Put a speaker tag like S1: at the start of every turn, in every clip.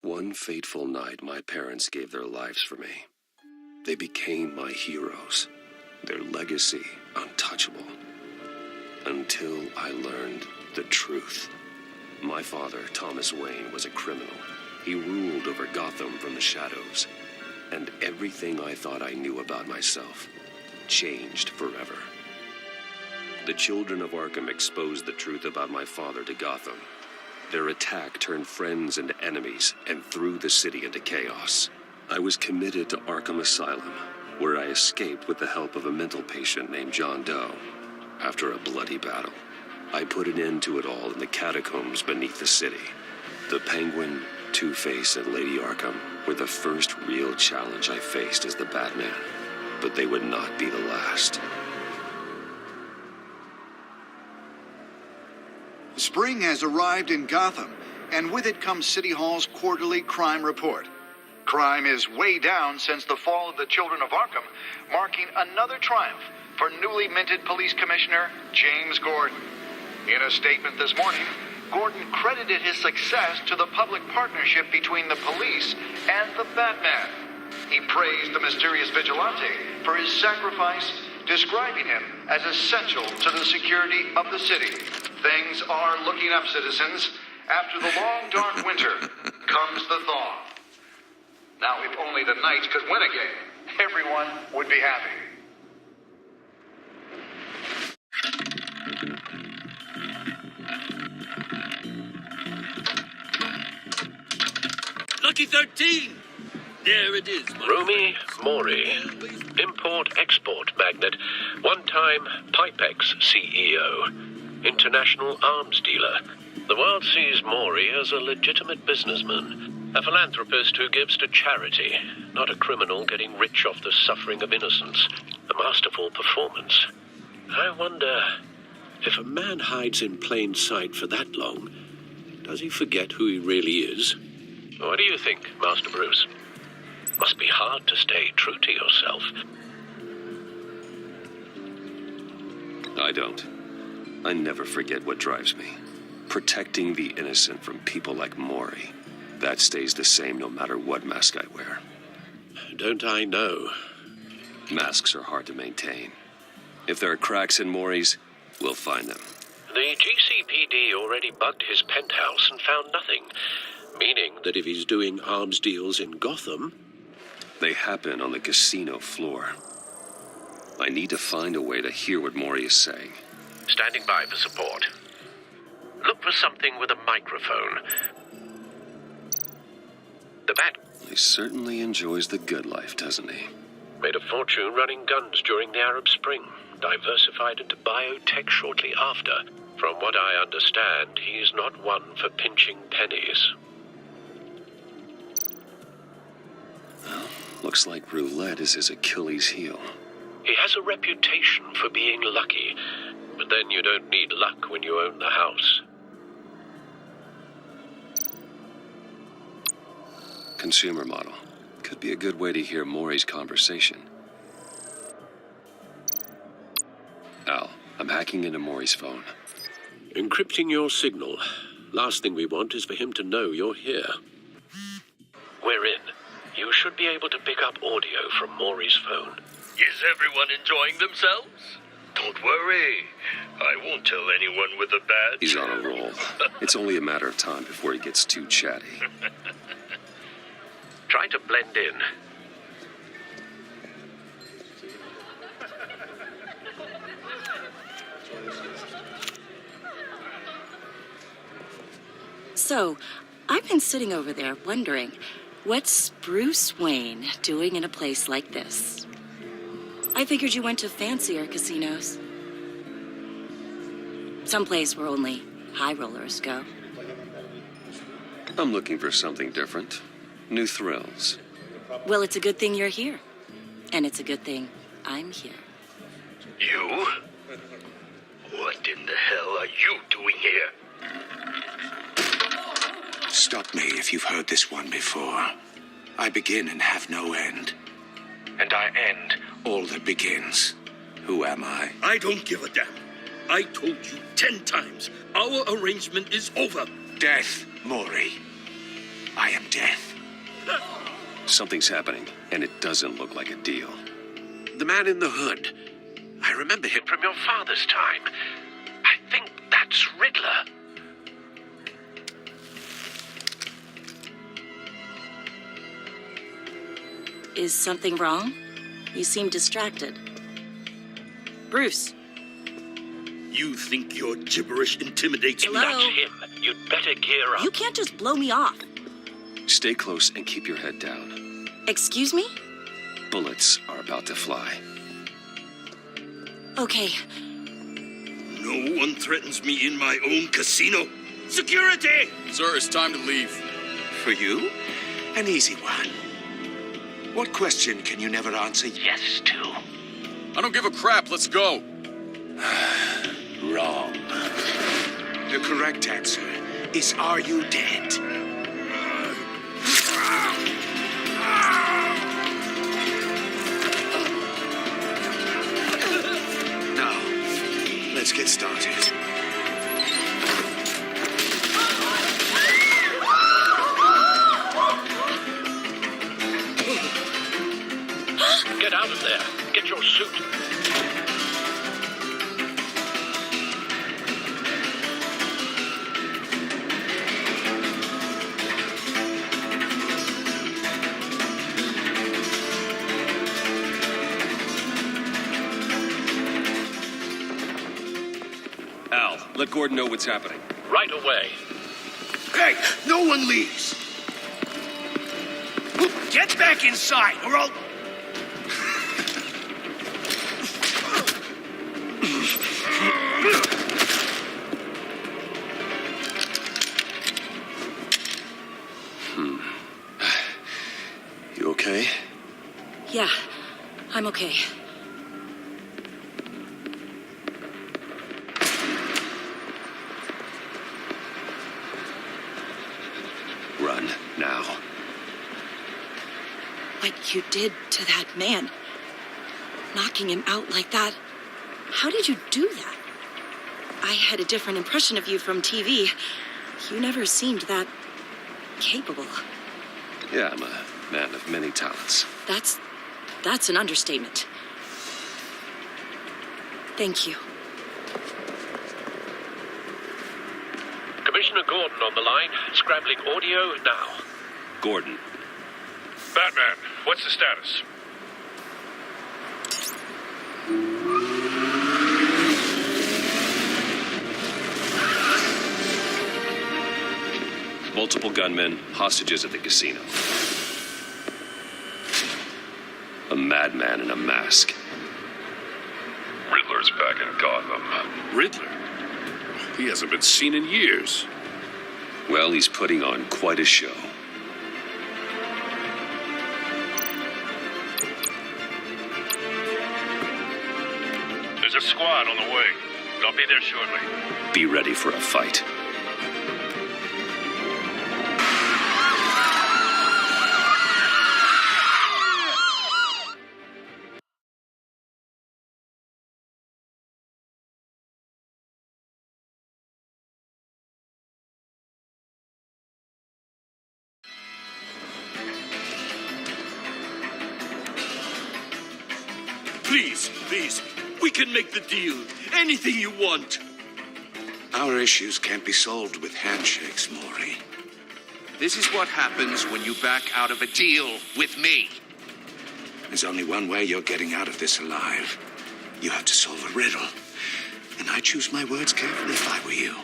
S1: One fateful night, my parents gave their lives for me. They became my heroes, their legacy untouchable. Until I learned the truth. My father, Thomas Wayne, was a criminal. He ruled over Gotham from the shadows. And everything I thought I knew about myself changed forever. The children of Arkham exposed the truth about my father to Gotham. Their attack turned friends into enemies and threw the city into chaos. I was committed to Arkham Asylum, where I escaped with the help of a mental patient named John Doe. After a bloody battle, I put an end to it all in the catacombs beneath the city. The Penguin, Two-Face, and Lady Arkham were the first real challenge I faced as the Batman, but they would not be the last.
S2: Spring has arrived in Gotham, and with it comes City Hall's quarterly crime report. Crime is way down since the fall of the Children of Arkham, marking another triumph for newly minted Police Commissioner James Gordon. In a statement this morning, Gordon credited his success to the public partnership between the police and the Batman. He praised the mysterious vigilante for his sacrifice, describing him as essential to the security of the city. Things are looking up, citizens. After the long, dark winter comes the thaw. Now, if only the Knights could win again, everyone would be happy.
S3: Lucky 13! There it is,
S4: Rumi Mori, import-export magnate, one-time Pipex CEO, international arms dealer. The world sees Mori as a legitimate businessman, a philanthropist who gives to charity, not a criminal getting rich off the suffering of innocence. A masterful performance. I wonder, if a man hides in plain sight for that long, does he forget who he really is? What do you think, Master Bruce? Must be hard to stay true to yourself.
S1: I don't. I never forget what drives me. Protecting the innocent from people like Mori. That stays the same no matter what mask I wear.
S4: Don't I know?
S1: Masks are hard to maintain. If there are cracks in Mori's, we'll find them.
S4: The GCPD already bugged his penthouse and found nothing. Meaning that if he's doing arms deals in Gotham...
S1: They happen on the casino floor. I need to find a way to hear what Mori is saying.
S4: Standing by for support. Look for something with a microphone. The Bat...
S1: He certainly enjoys the good life, doesn't he?
S4: Made a fortune running guns during the Arab Spring. Diversified into biotech shortly after. From what I understand, he's not one for pinching pennies.
S1: Well, looks like roulette is his Achilles heel.
S4: He has a reputation for being lucky, but then you don't need luck when you own the house.
S1: Consumer model. Could be a good way to hear Mori's conversation. Al, I'm hacking into Mori's phone.
S4: Encrypting your signal. Last thing we want is for him to know you're here. We're in. You should be able to pick up audio from Mori's phone.
S3: Is everyone enjoying themselves? Don't worry. I won't tell anyone with a badge.
S1: He's on a roll. It's only a matter of time before he gets too chatty.
S4: Try to blend in.
S5: So, I've been sitting over there wondering, what's Bruce Wayne doing in a place like this? I figured you went to fancier casinos. Someplace where only high rollers go.
S1: I'm looking for something different. New thrills.
S5: Well, it's a good thing you're here. And it's a good thing I'm here.
S3: You? What in the hell are you doing here?
S6: Stop me if you've heard this one before. I begin and have no end. And I end all that begins. Who am I?
S3: I don't give a damn. I told you 10 times. Our arrangement is over.
S6: Death, Maury. I am death.
S1: Something's happening, and it doesn't look like a deal.
S4: The man in the hood. I remember him from your father's time. I think that's Riddler.
S5: Is something wrong? You seem distracted. Bruce.
S3: You think your gibberish intimidates me?
S5: Hello?
S4: That's him. You'd better gear up.
S5: You can't just blow me off.
S1: Stay close and keep your head down.
S5: Excuse me?
S1: Bullets are about to fly.
S5: Okay.
S3: No one threatens me in my own casino. Security!
S7: Sir, it's time to leave.
S6: For you? An easy one. What question can you never answer yes to?
S7: I don't give a crap. Let's go.
S6: Wrong. The correct answer is, are you dead? Now, let's get started.
S4: Get out of there. Get your suit.
S1: Al, let Gordon know what's happening.
S4: Right away.
S3: Hey, no one leaves. Get back inside, or I'll...
S1: You okay?
S5: Yeah, I'm okay.
S1: Run, now.
S5: What you did to that man, knocking him out like that, how did you do that? I had a different impression of you from TV. You never seemed that capable.
S1: Yeah, I'm a man of many talents.
S5: That's an understatement. Thank you.
S4: Commissioner Gordon on the line. Scrambling audio now.
S1: Gordon.
S3: Batman, what's the status?
S1: Multiple gunmen, hostages at the casino. A madman in a mask.
S3: Riddler's back in Gotham.
S7: Riddler? He hasn't been seen in years.
S1: Well, he's putting on quite a show.
S3: There's a squad on the way. They'll be there shortly.
S1: Be ready for a fight.
S3: Please, we can make the deal. Anything you want.
S6: Our issues can't be solved with handshakes, Maury.
S8: This is what happens when you back out of a deal with me.
S6: There's only one way you're getting out of this alive. You have to solve a riddle. And I choose my words carefully if I were you.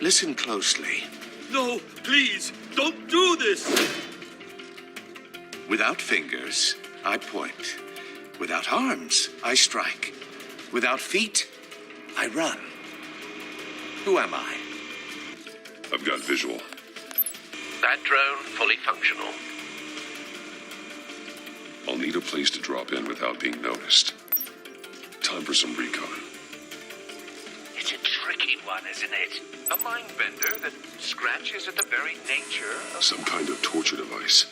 S6: Listen closely.
S3: No, please, don't do this!
S6: Without fingers, I point. Without arms, I strike. Without feet, I run. Who am I?
S1: I've got visual.
S4: That drone fully functional.
S1: I'll need a place to drop in without being noticed. Time for some recon.
S8: It's a tricky one, isn't it? A mind bender that scratches at the very nature of...
S1: Some kind of torture device.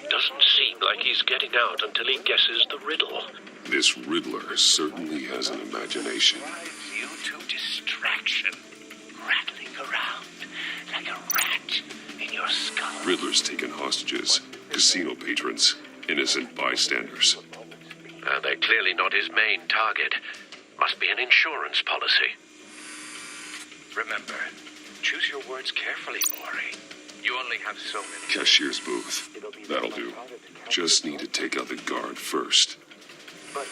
S4: Doesn't seem like he's getting out until he guesses the riddle.
S1: This Riddler certainly has an imagination.
S8: drives you to distraction, rattling around like a rat in your skull.
S1: Riddler's taken hostages, casino patrons, innocent bystanders.
S4: They're clearly not his main target. Must be an insurance policy.
S8: Remember, choose your words carefully, Maury. You only have so many...
S1: Cashier's booth. That'll do. Just need to take out the guard first.
S8: But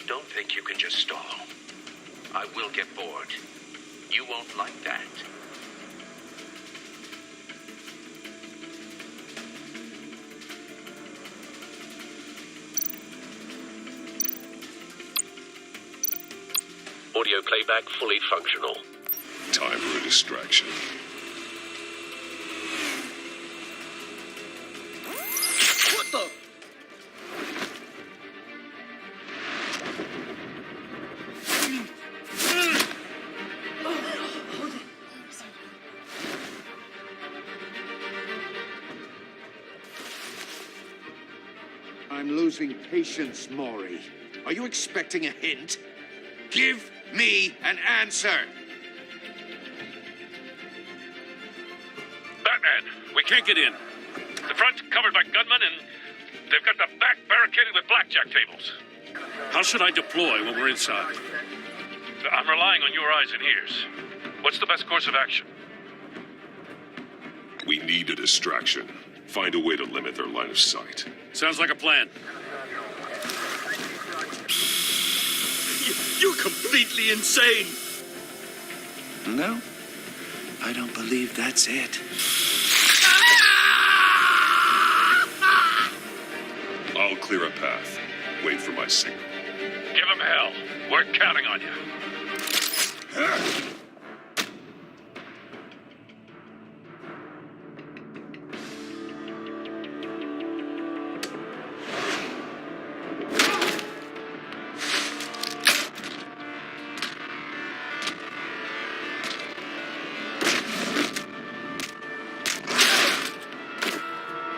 S8: don't think you can just stall. I will get bored. You won't like that.
S4: Audio playback fully functional.
S1: Time for a distraction.
S3: What the?
S6: I'm losing patience, Maury. Are you expecting a hint? Give me an answer!
S3: Batman, we can't get in. The front's covered by gunmen, and they've got the back barricaded with blackjack tables. How should I deploy when we're inside? I'm relying on your eyes and ears. What's the best course of action?
S1: We need a distraction. Find a way to limit their line of sight.
S3: Sounds like a plan. You're completely insane!
S6: No, I don't believe that's it.
S1: I'll clear a path. Wait for my signal.
S3: Give him hell. We're counting on you.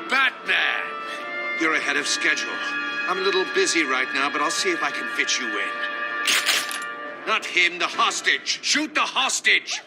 S6: Batman! You're ahead of schedule. I'm a little busy right now, but I'll see if I can fit you in. Not him, the hostage! Shoot the hostage!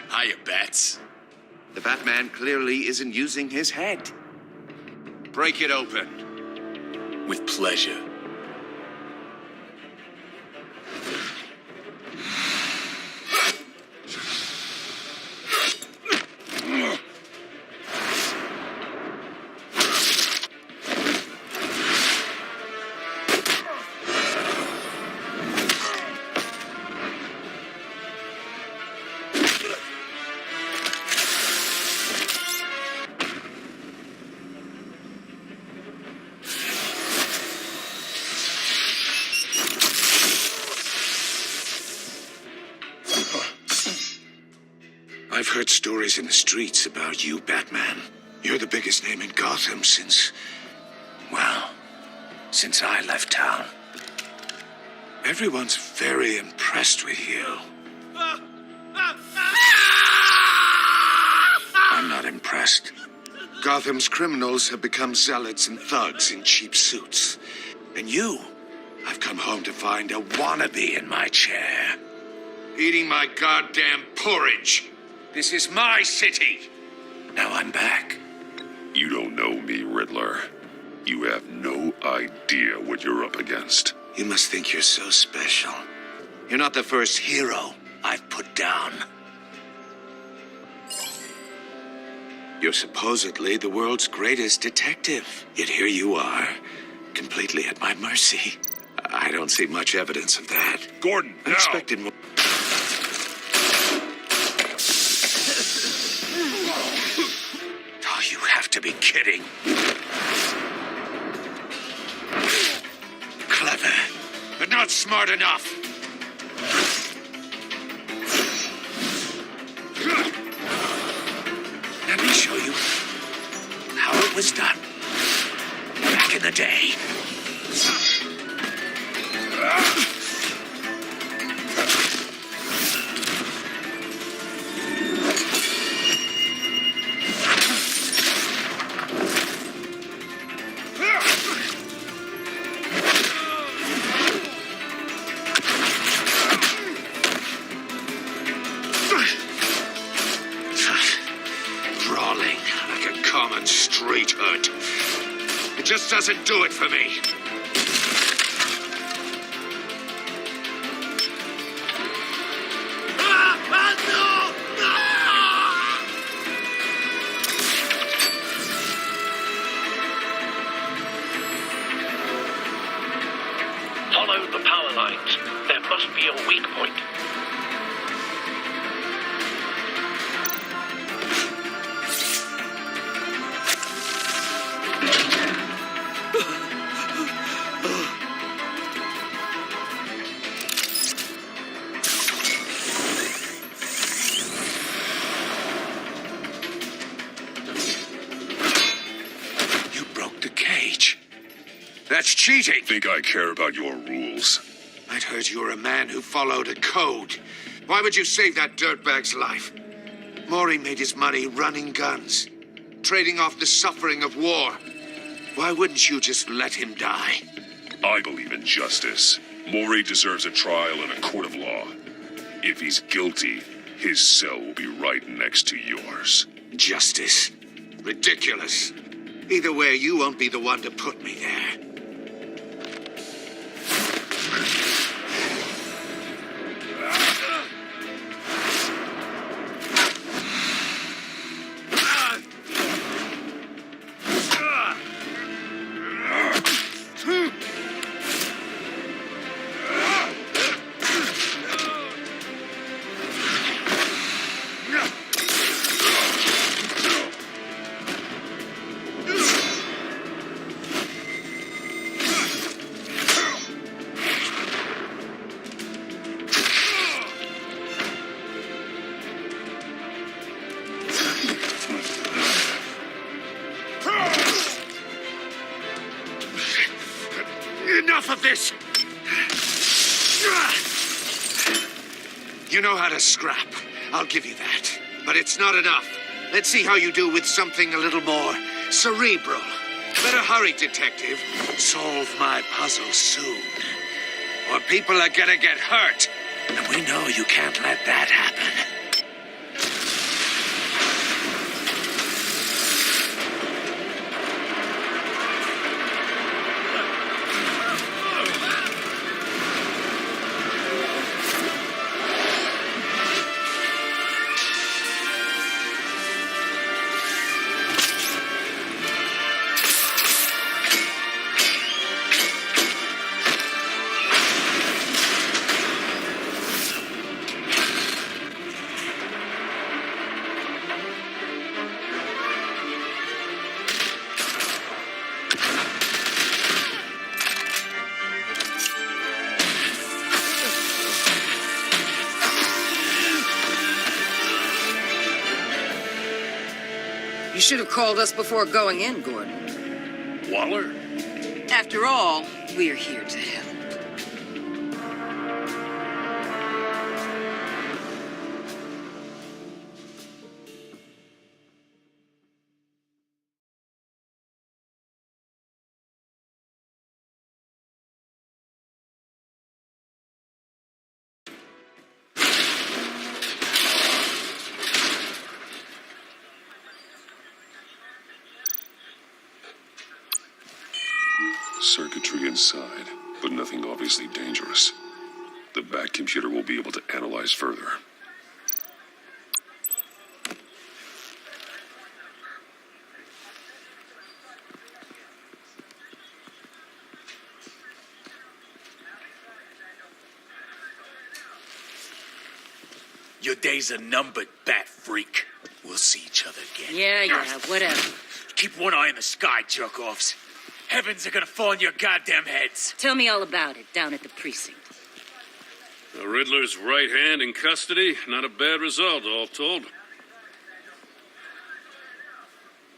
S8: Hiya, Bats.
S6: The Batman clearly isn't using his head. Break it open.
S8: With pleasure.
S6: I've heard stories in the streets about you, Batman. You're the biggest name in Gotham since I left town. Everyone's very impressed with you. I'm not impressed. Gotham's criminals have become zealots and thugs in cheap suits. And you, I've come home to find a wannabe in my chair. Eating my goddamn porridge. This is my city. Now I'm back.
S1: don't know me, Riddler. You have no idea what you're up against.
S6: You must think you're so special. You're not the first hero I've put down. You're supposedly the world's greatest detective. Yet here you are, completely at my mercy. I don't see much evidence of that.
S1: Gordon,
S6: I
S1: now!
S6: expected more. Oh, you have to be kidding. Clever, but not smart enough. Let me show you how it was done back in the day. Brawling like a common street hood. It just doesn't do it for me.
S4: Follow the power lines. There must be a weak point.
S6: You broke the cage. That's cheating.
S1: Think I care about your rules?
S6: I'd heard you were a man who followed a code. Why would you save that dirtbag's life? Maury made his money running guns, trading off the suffering of war. Why wouldn't you just let him die?
S1: I believe in justice. Maury deserves a trial in a court of law. If he's guilty, his cell will be right next to yours.
S6: Justice? Ridiculous. Either way, you won't be the one to put me there. Enough of this! You know how to scrap. I'll give you that. But it's not enough. Let's see how you do with something a little more cerebral. Better hurry, detective. Solve my puzzle soon. Or people are gonna get hurt. And we know you can't let that happen.
S9: You should have called us before going in, Gordon.
S3: Waller?
S9: After all, we're here to help.
S1: circuitry inside, but nothing obviously dangerous. The Bat computer will be able to analyze further.
S10: Your days are numbered, Bat Freak. We'll see each other again.
S9: Yeah, whatever.
S10: Keep one eye in the sky, jerk-offs. Heavens are gonna fall on your goddamn heads.
S9: Tell me all about it down at the precinct.
S3: The Riddler's right hand in custody. Not a bad result, all told.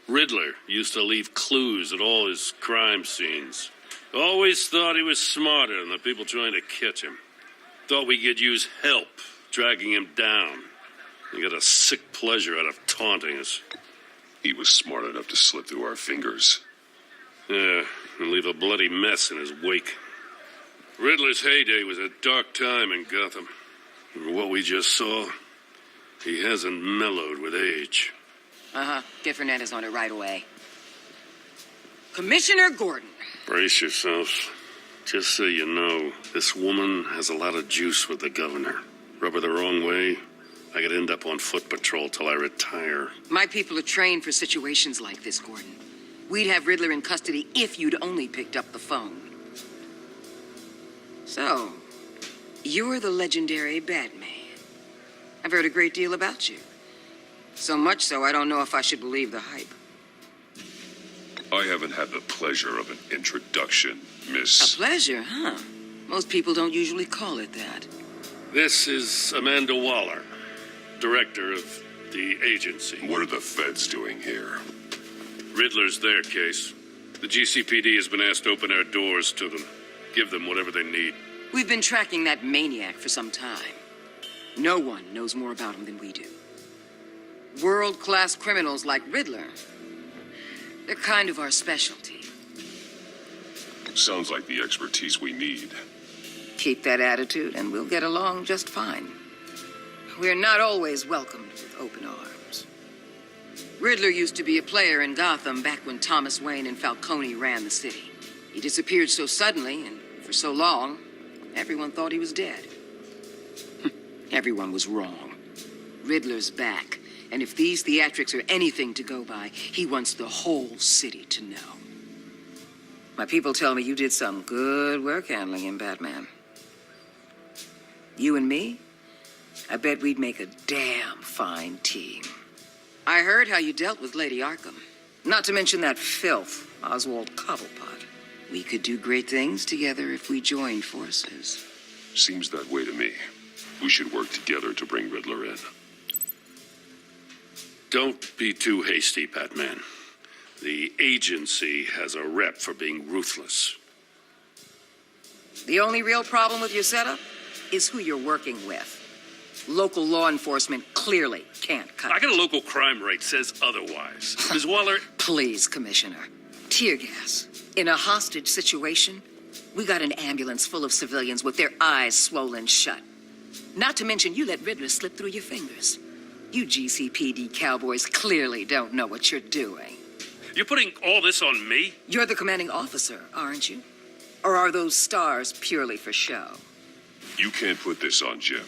S3: Riddler used to leave clues at all his crime scenes. Always thought he was smarter than the people trying to catch him. Thought we could use help dragging him down. He got a sick pleasure out of taunting us.
S1: He was smart enough to slip through our fingers.
S3: Yeah, and leave a bloody mess in his wake. Riddler's heyday was a dark time in Gotham. And what we just saw, he hasn't mellowed with age.
S9: Get Fernandez on it right away. Commissioner Gordon.
S3: Brace yourselves. Just so you know, this woman has a lot of juice with the governor. Rub her the wrong way, I could end up on foot patrol till I retire.
S9: My people are trained for situations like this, Gordon. We'd have Riddler in custody if you'd only picked up the phone. So, you're the legendary Batman. I've heard a great deal about you. So much so, I don't know if I should believe the hype.
S1: I haven't had the pleasure of an introduction, Miss...
S9: A pleasure, huh? Most people don't usually call it that.
S3: This is Amanda Waller, director of the agency.
S1: What are the feds doing here?
S3: Riddler's their case. The GCPD has been asked to open our doors to them. Give them whatever they need.
S9: We've been tracking that maniac for some time. No one knows more about him than we do. World-class criminals like Riddler. They're kind of our specialty.
S1: Sounds like the expertise we need.
S9: Keep that attitude and we'll get along just fine. We're not always welcomed with open arms. Riddler used to be a player in Gotham back when Thomas Wayne and Falcone ran the city. He disappeared so suddenly and for so long, everyone thought he was dead. Everyone was wrong. Riddler's back, and if these theatrics are anything to go by, he wants the whole city to know. My people tell me you did some good work handling him, Batman. You and me? I bet we'd make a damn fine team. I heard how you dealt with Lady Arkham. Not to mention that filth, Oswald Cobblepot. We could do great things together if we joined forces.
S1: Seems that way to me. We should work together to bring Riddler in.
S3: Don't be too hasty, Batman. The agency has a rep for being ruthless.
S9: The only real problem with your setup is who you're working with. Local law enforcement clearly can't cut
S3: I got
S9: it.
S3: a local crime rate says otherwise. Ms. Waller...
S9: Please, Commissioner. Tear gas. In a hostage situation, we got an ambulance full of civilians with their eyes swollen shut. Not to mention you let Riddler slip through your fingers. You GCPD cowboys clearly don't know what you're doing.
S3: You're putting all this on me?
S9: You're the commanding officer, aren't you? Or are those stars purely for show?
S1: You can't put this on Jim.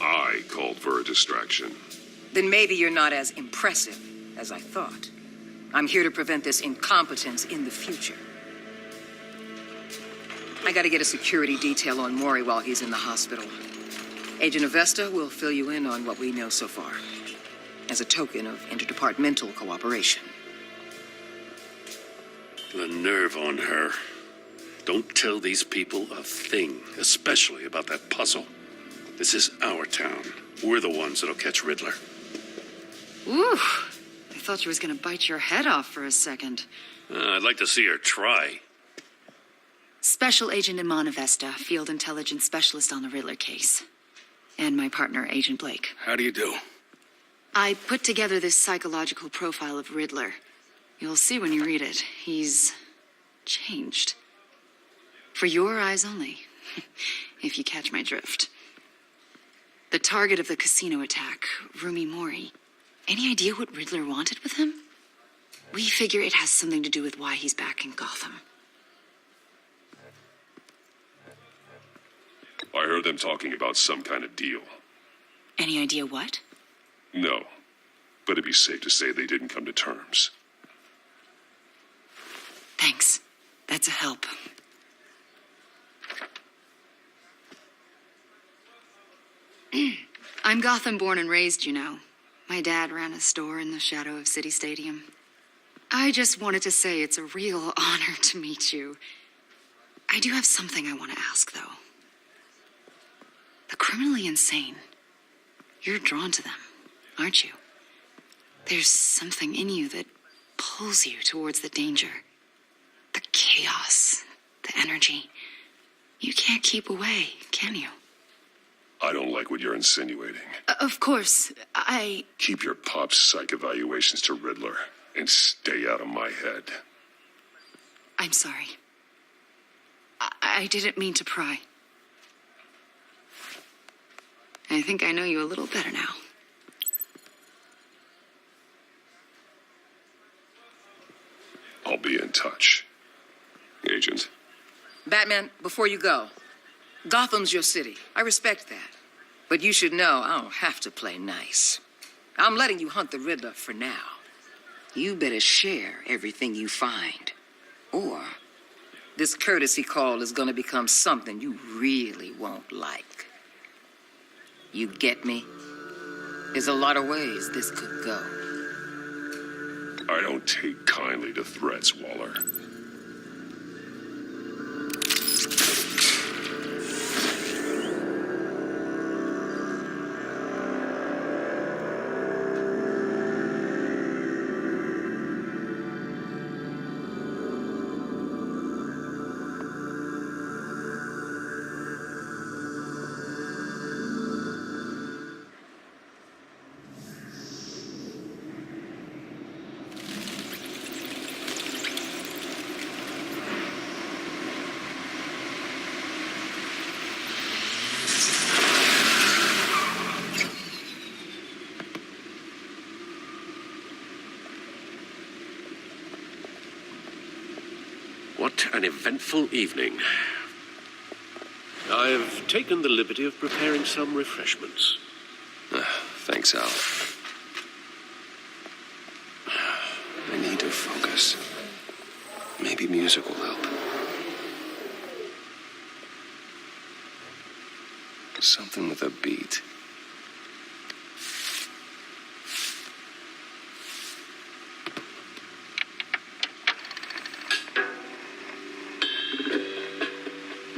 S1: I called for a distraction.
S9: Then maybe you're not as impressive as I thought. I'm here to prevent this incompetence in the future. I gotta get a security detail on Maury while he's in the hospital. Agent Avesta will fill you in on what we know so far, as a token of interdepartmental cooperation.
S3: The nerve on her. Don't tell these people a thing, especially about that puzzle. This is our town. We're the ones that'll catch Riddler.
S5: Ooh, I thought you was gonna bite your head off for a second.
S3: I'd like to see her try.
S5: Special Agent Iman Avesta, Field Intelligence Specialist on the Riddler case. And my partner, Agent Blake.
S7: How do you do?
S5: I put together this psychological profile of Riddler. You'll see when you read it. He's changed. For your eyes only, if you catch my drift. The target of the casino attack, Rumi Mori. Any idea what Riddler wanted with him? We figure it has something to do with why he's back in Gotham.
S1: I heard them talking about some kind of deal.
S5: Any idea what?
S1: No, but it'd be safe to say they didn't come to terms.
S5: Thanks. That's a help.
S11: I'm Gotham born and raised, you know. My dad ran a store in the shadow of City Stadium. I just wanted to say it's a real honor to meet you. I do have something I want to ask, though. The criminally insane. You're drawn to them, aren't you? There's something in you that pulls you towards the danger. The chaos, the energy. You can't keep away, can you?
S1: I don't like what you're insinuating.
S11: Of course,
S1: Keep your pop psych evaluations to Riddler and stay out of my head.
S11: I'm sorry. I didn't mean to pry. I think I know you a little better now.
S1: I'll be in touch. Agent.
S9: Batman, before you go, Gotham's your city. I respect that. But you should know I don't have to play nice. I'm letting you hunt the Riddler for now. You better share everything you find. Or this courtesy call is going to become something you really won't like. You get me? There's a lot of ways this could go.
S1: I don't take kindly to threats, Waller.
S4: What an eventful evening. I've taken the liberty of preparing some refreshments.
S1: Thanks, Al. I need to focus. Maybe music will help. Something with a beat.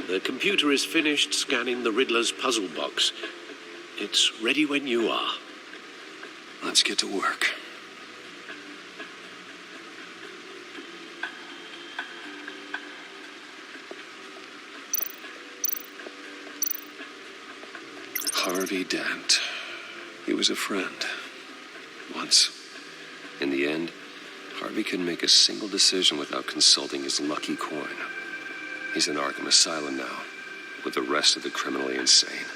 S4: The computer is finished scanning the Riddler's puzzle box. It's ready when you are.
S1: Let's get to work. Harvey Dent. He was a friend. Once. In the end, Harvey couldn't make a single decision without consulting his lucky coin. He's in Arkham Asylum now, with the rest of the criminally insane.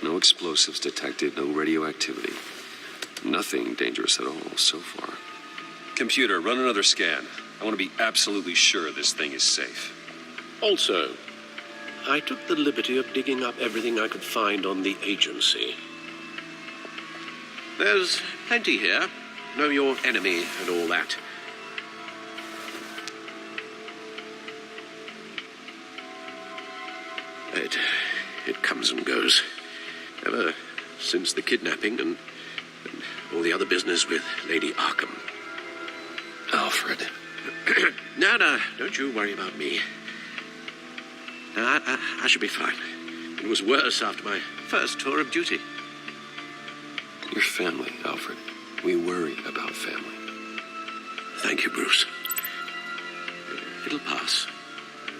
S1: No explosives detected, no radioactivity. Nothing dangerous at all so far. Computer, run another scan. I want to be absolutely sure this thing is safe.
S4: Also, I took the liberty of digging up everything I could find on the agency. There's plenty here. Know your enemy and all that. It comes and goes. Ever since the kidnapping and all the other business with Lady Arkham.
S1: Alfred.
S4: No, don't you worry about me. No, I should be fine. It was worse after my first tour of duty.
S1: Your family, Alfred. We worry about family.
S4: Thank you, Bruce. It'll pass.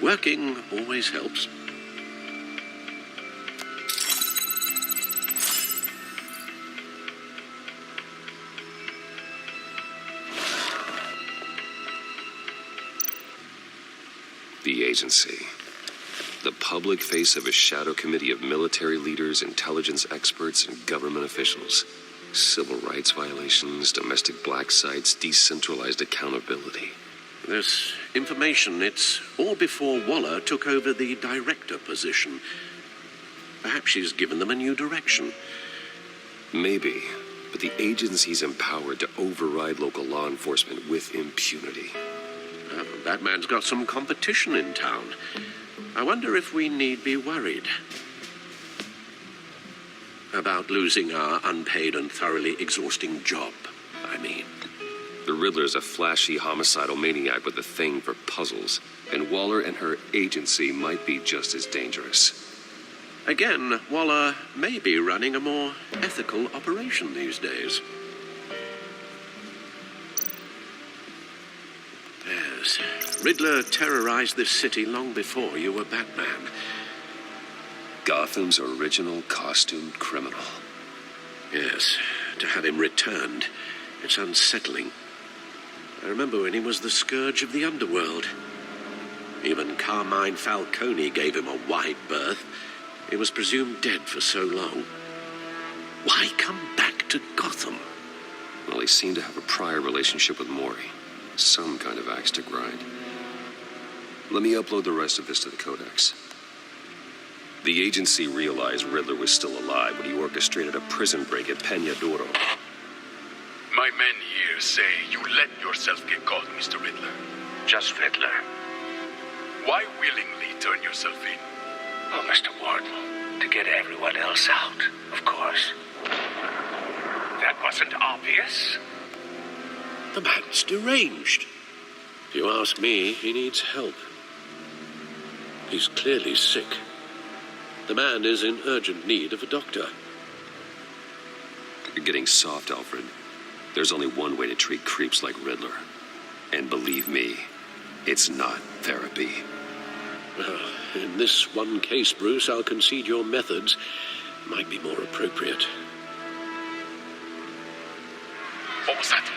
S4: Working always helps.
S1: The agency. The public face of a shadow committee of military leaders, intelligence experts, and government officials. Civil rights violations, domestic black sites, decentralized accountability.
S4: This information, it's all before Waller took over the director position. Perhaps she's given them a new direction.
S1: Maybe, but the agency's empowered to override local law enforcement with impunity.
S4: That man's got some competition in town. I wonder if we need be worried about losing our unpaid and thoroughly exhausting job, I mean.
S1: The Riddler's a flashy homicidal maniac with a thing for puzzles, and Waller and her agency might be just as dangerous.
S4: Again, Waller may be running a more ethical operation these days. Yes, Riddler terrorized this city long before you were Batman.
S1: Gotham's original costumed criminal.
S4: Yes, to have him returned, it's unsettling. I remember when he was the scourge of the underworld. Even Carmine Falcone gave him a wide berth. He was presumed dead for so long. Why come back to Gotham?
S1: Well, he seemed to have a prior relationship with Mori. Some kind of axe to grind. Let me upload the rest of this to the Codex. The agency realized Riddler was still alive when he orchestrated a prison break at Peña Duro.
S10: My men here say you let yourself get caught, Mr. Riddler.
S8: Just Riddler.
S10: Why willingly turn yourself in?
S8: Oh, Mr. Warden, to get everyone else out, of course. That wasn't obvious.
S4: The man's deranged. If you ask me, he needs help. He's clearly sick. The man is in urgent need of a doctor.
S1: You're getting soft, Alfred. There's only one way to treat creeps like Riddler. And believe me, it's not therapy.
S4: In this one case, Bruce, I'll concede your methods might be more appropriate.
S10: What was that?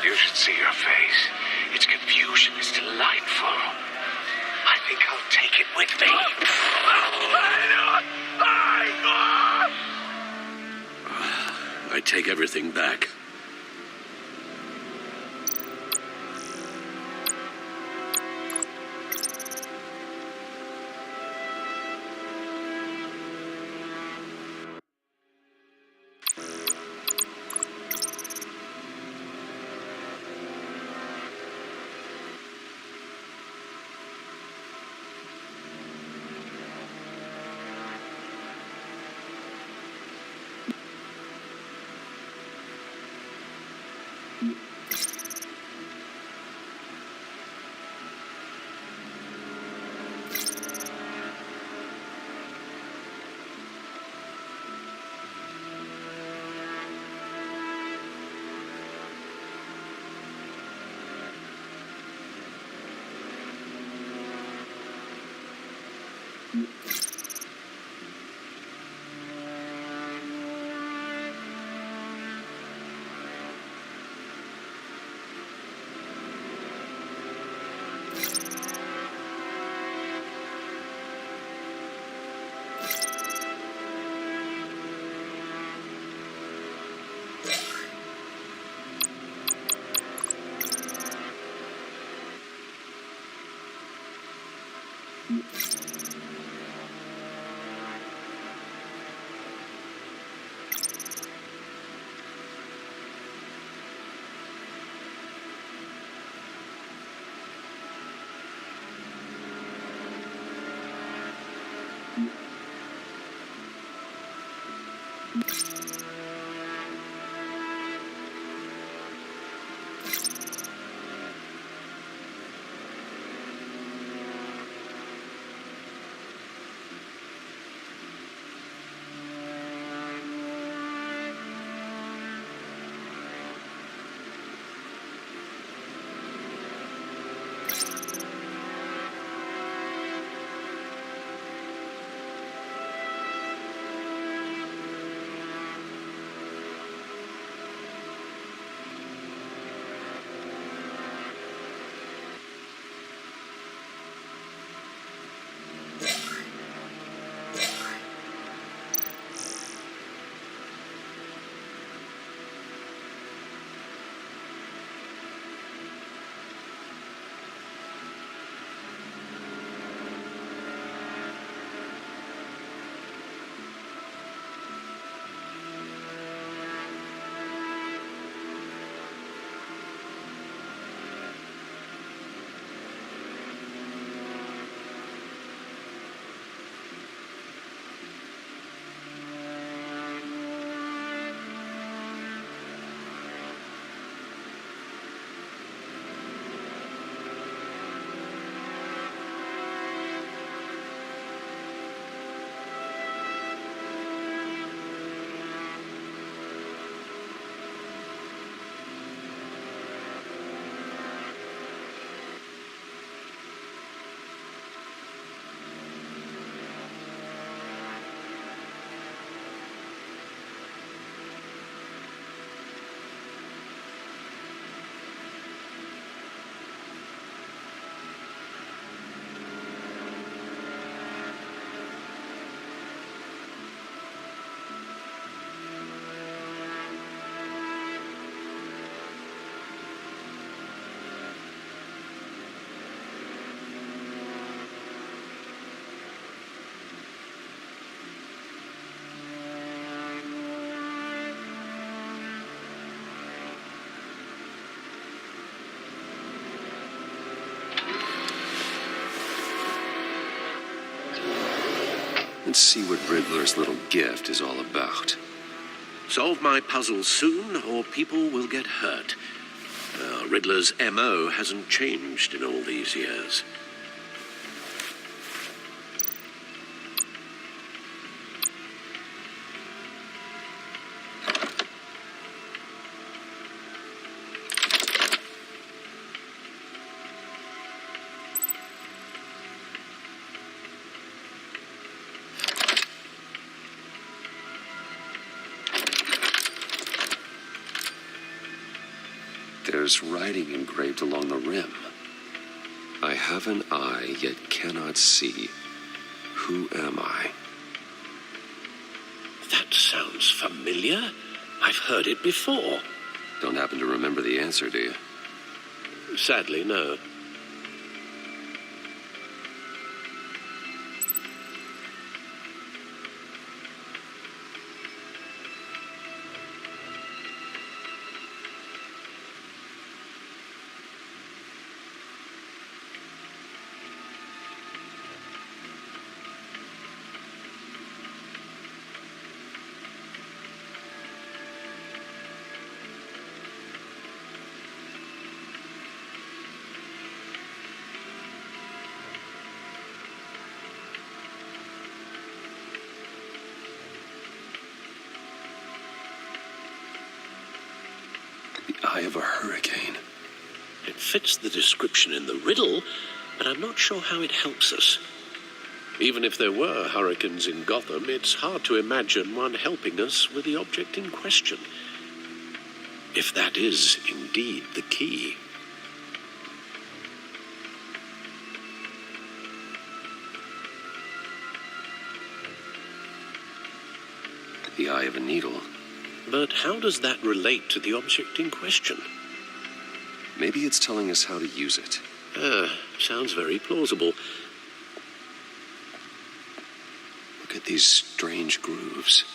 S8: You should see your face. Its confusion is delightful. I think I'll take it with me.
S4: I take everything back.
S1: Let's see what Riddler's little gift is all about.
S4: Solve my puzzle soon, or people will get hurt. Riddler's M.O. hasn't changed in all these years.
S1: There's writing engraved along the rim. I have an eye, yet cannot see. Who am I?
S4: That sounds familiar. I've heard it before.
S1: Don't happen to remember the answer, do you?
S4: Sadly, no.
S1: Eye of a hurricane.
S4: It fits the description in the riddle, but I'm not sure how it helps us. Even if there were hurricanes in Gotham, it's hard to imagine one helping us with the object in question. If that is indeed the key.
S1: The eye of a needle.
S4: But how does that relate to the object in question?
S1: Maybe it's telling us how to use it.
S4: Sounds very plausible.
S1: Look at these strange grooves.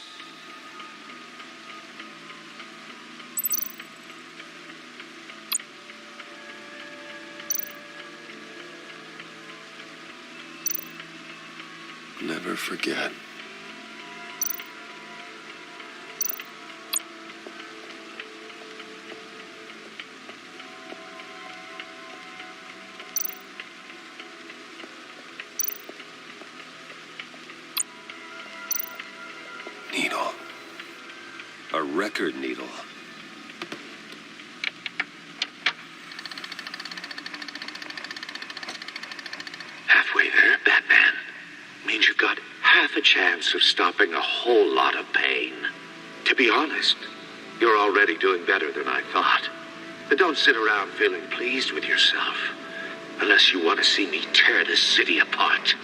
S1: Never forget. Needle. A record needle.
S12: Halfway there, Batman. Means you've got half a chance of stopping a whole lot of pain. To be honest, you're already doing better than I thought. But don't sit around feeling pleased with yourself. Unless you want to see me tear this city apart.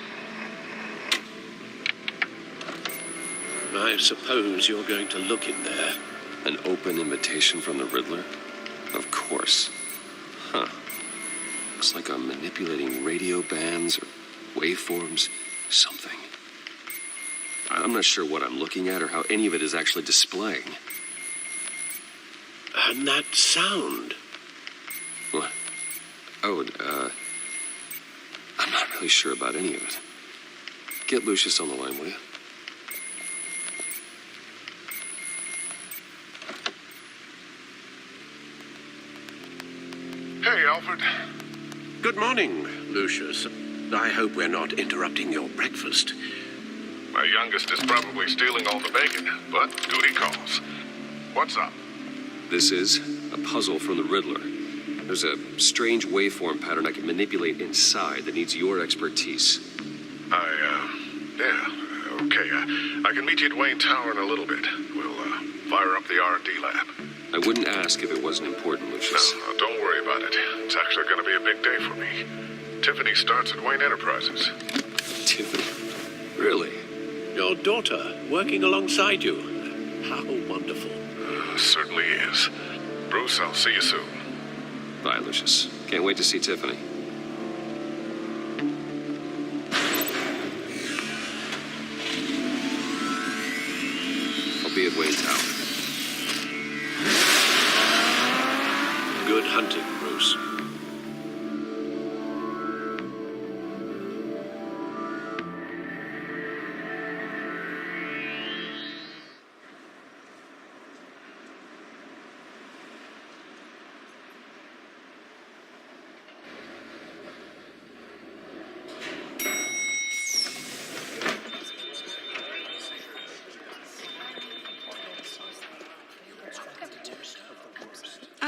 S4: I suppose you're going to look in there.
S1: An open invitation from the Riddler? Of course. Huh. Looks like I'm manipulating radio bands or waveforms. Something. I'm not sure what I'm looking at or how any of it is actually displaying.
S4: And that sound.
S1: What? Oh, I'm not really sure about any of it. Get Lucius on the line, will you?
S6: Hey, Alfred.
S4: Good morning, Lucius. I hope we're not interrupting your breakfast.
S6: My youngest is probably stealing all the bacon, but duty calls. What's up?
S1: This is a puzzle from the Riddler. There's a strange waveform pattern I can manipulate inside that needs your expertise.
S6: Okay. I can meet you at Wayne Tower in a little bit. We'll, fire up the R&D lab.
S1: I wouldn't ask if it wasn't important, Lucius.
S6: No, don't worry about it. It's actually going to be a big day for me. Tiffany starts at Wayne Enterprises.
S1: Tiffany? Really?
S4: Your daughter, working alongside you. How wonderful.
S6: Certainly is. Bruce, I'll see you soon.
S1: Bye, Lucius. Can't wait to see Tiffany. I'll be at Wayne Tower.
S4: Good hunting, Bruce.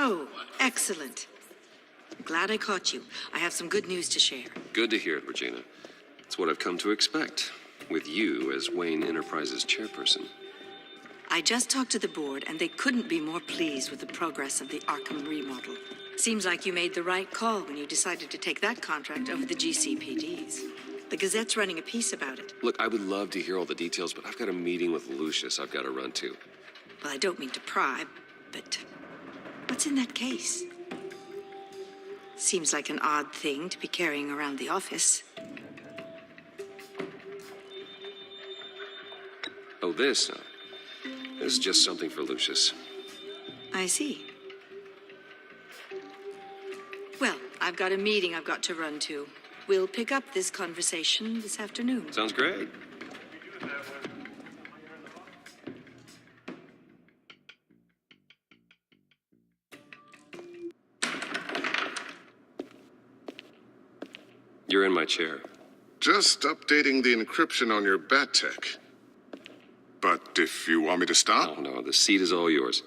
S13: Oh, excellent. Glad I caught you. I have some good news to share.
S1: Good to hear it, Regina. It's what I've come to expect, with you as Wayne Enterprises chairperson.
S13: I just talked to the board, and they couldn't be more pleased with the progress of the Arkham remodel. Seems like you made the right call when you decided to take that contract over the GCPD's. The Gazette's running a piece about it.
S1: Look, I would love to hear all the details, but I've got a meeting with Lucius I've got to run to.
S13: Well, I don't mean to pry, but what's in that case? Seems like an odd thing to be carrying around the office.
S1: Oh, this? This is just something for Lucius.
S13: I see. Well, I've got a meeting I've got to run to. We'll pick up this conversation this afternoon.
S1: Sounds great. You're in my chair.
S6: Just updating the encryption on your bat tech. But if you want me to stop...
S1: Oh, no, the seat is all yours.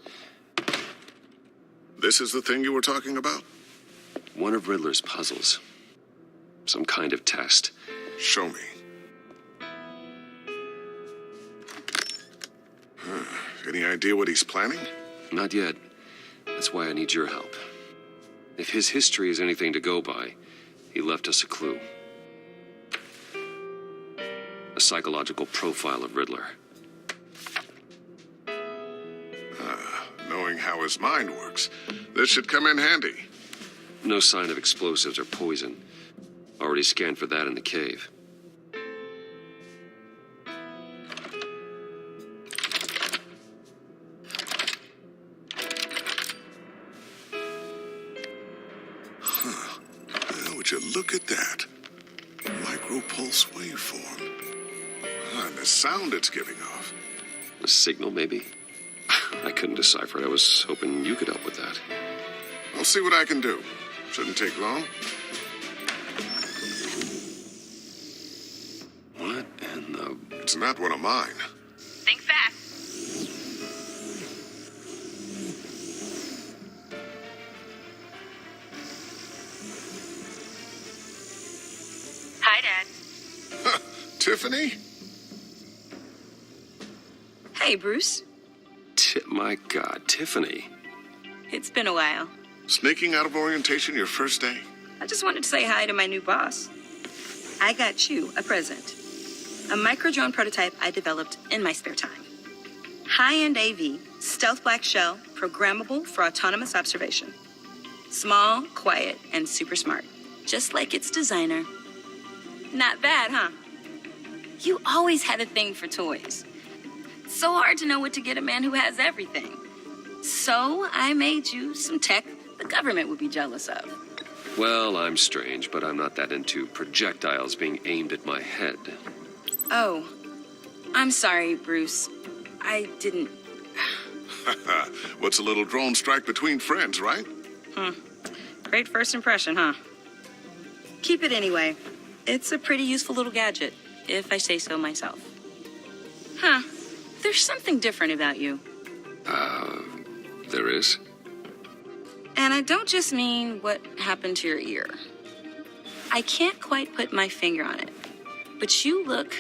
S6: This is the thing you were talking about?
S1: One of Riddler's puzzles. Some kind of test.
S6: Show me. Any idea what he's planning?
S1: Not yet. That's why I need your help. If his history is anything to go by, he left us a clue. A psychological profile of Riddler.
S6: Knowing how his mind works, this should come in handy.
S1: No sign of explosives or poison. Already scanned for that in the cave.
S6: Would you look at that? Micropulse waveform. And the sound it's giving off.
S1: A signal, maybe? I couldn't decipher it. I was hoping you could help with that.
S6: I'll see what I can do. Shouldn't take long.
S1: What in the...
S6: It's not one of mine.
S11: Think fast. Hi, Dad.
S6: Tiffany?
S5: Hey, Bruce.
S1: My God, Tiffany.
S5: It's been a while.
S6: Sneaking out of orientation your first day?
S5: I just wanted to say hi to my new boss. I got you a present. A micro-drone prototype I developed in my spare time. High-end AV, stealth black shell, programmable for autonomous observation. Small, quiet, and super smart. Just like its designer. Not bad, huh? You always had a thing for toys. So hard to know what to get a man who has everything. So I made you some tech the government would be jealous of.
S1: Well, I'm strange, but I'm not that into projectiles being aimed at my head.
S5: Oh, I'm sorry, Bruce. I didn't...
S6: What's a little drone strike between friends, right?
S5: Great first impression, huh? Keep it anyway. It's a pretty useful little gadget, if I say so myself. Huh. There's something different about you.
S1: There is?
S5: And I don't just mean what happened to your ear. I can't quite put my finger on it. But you look...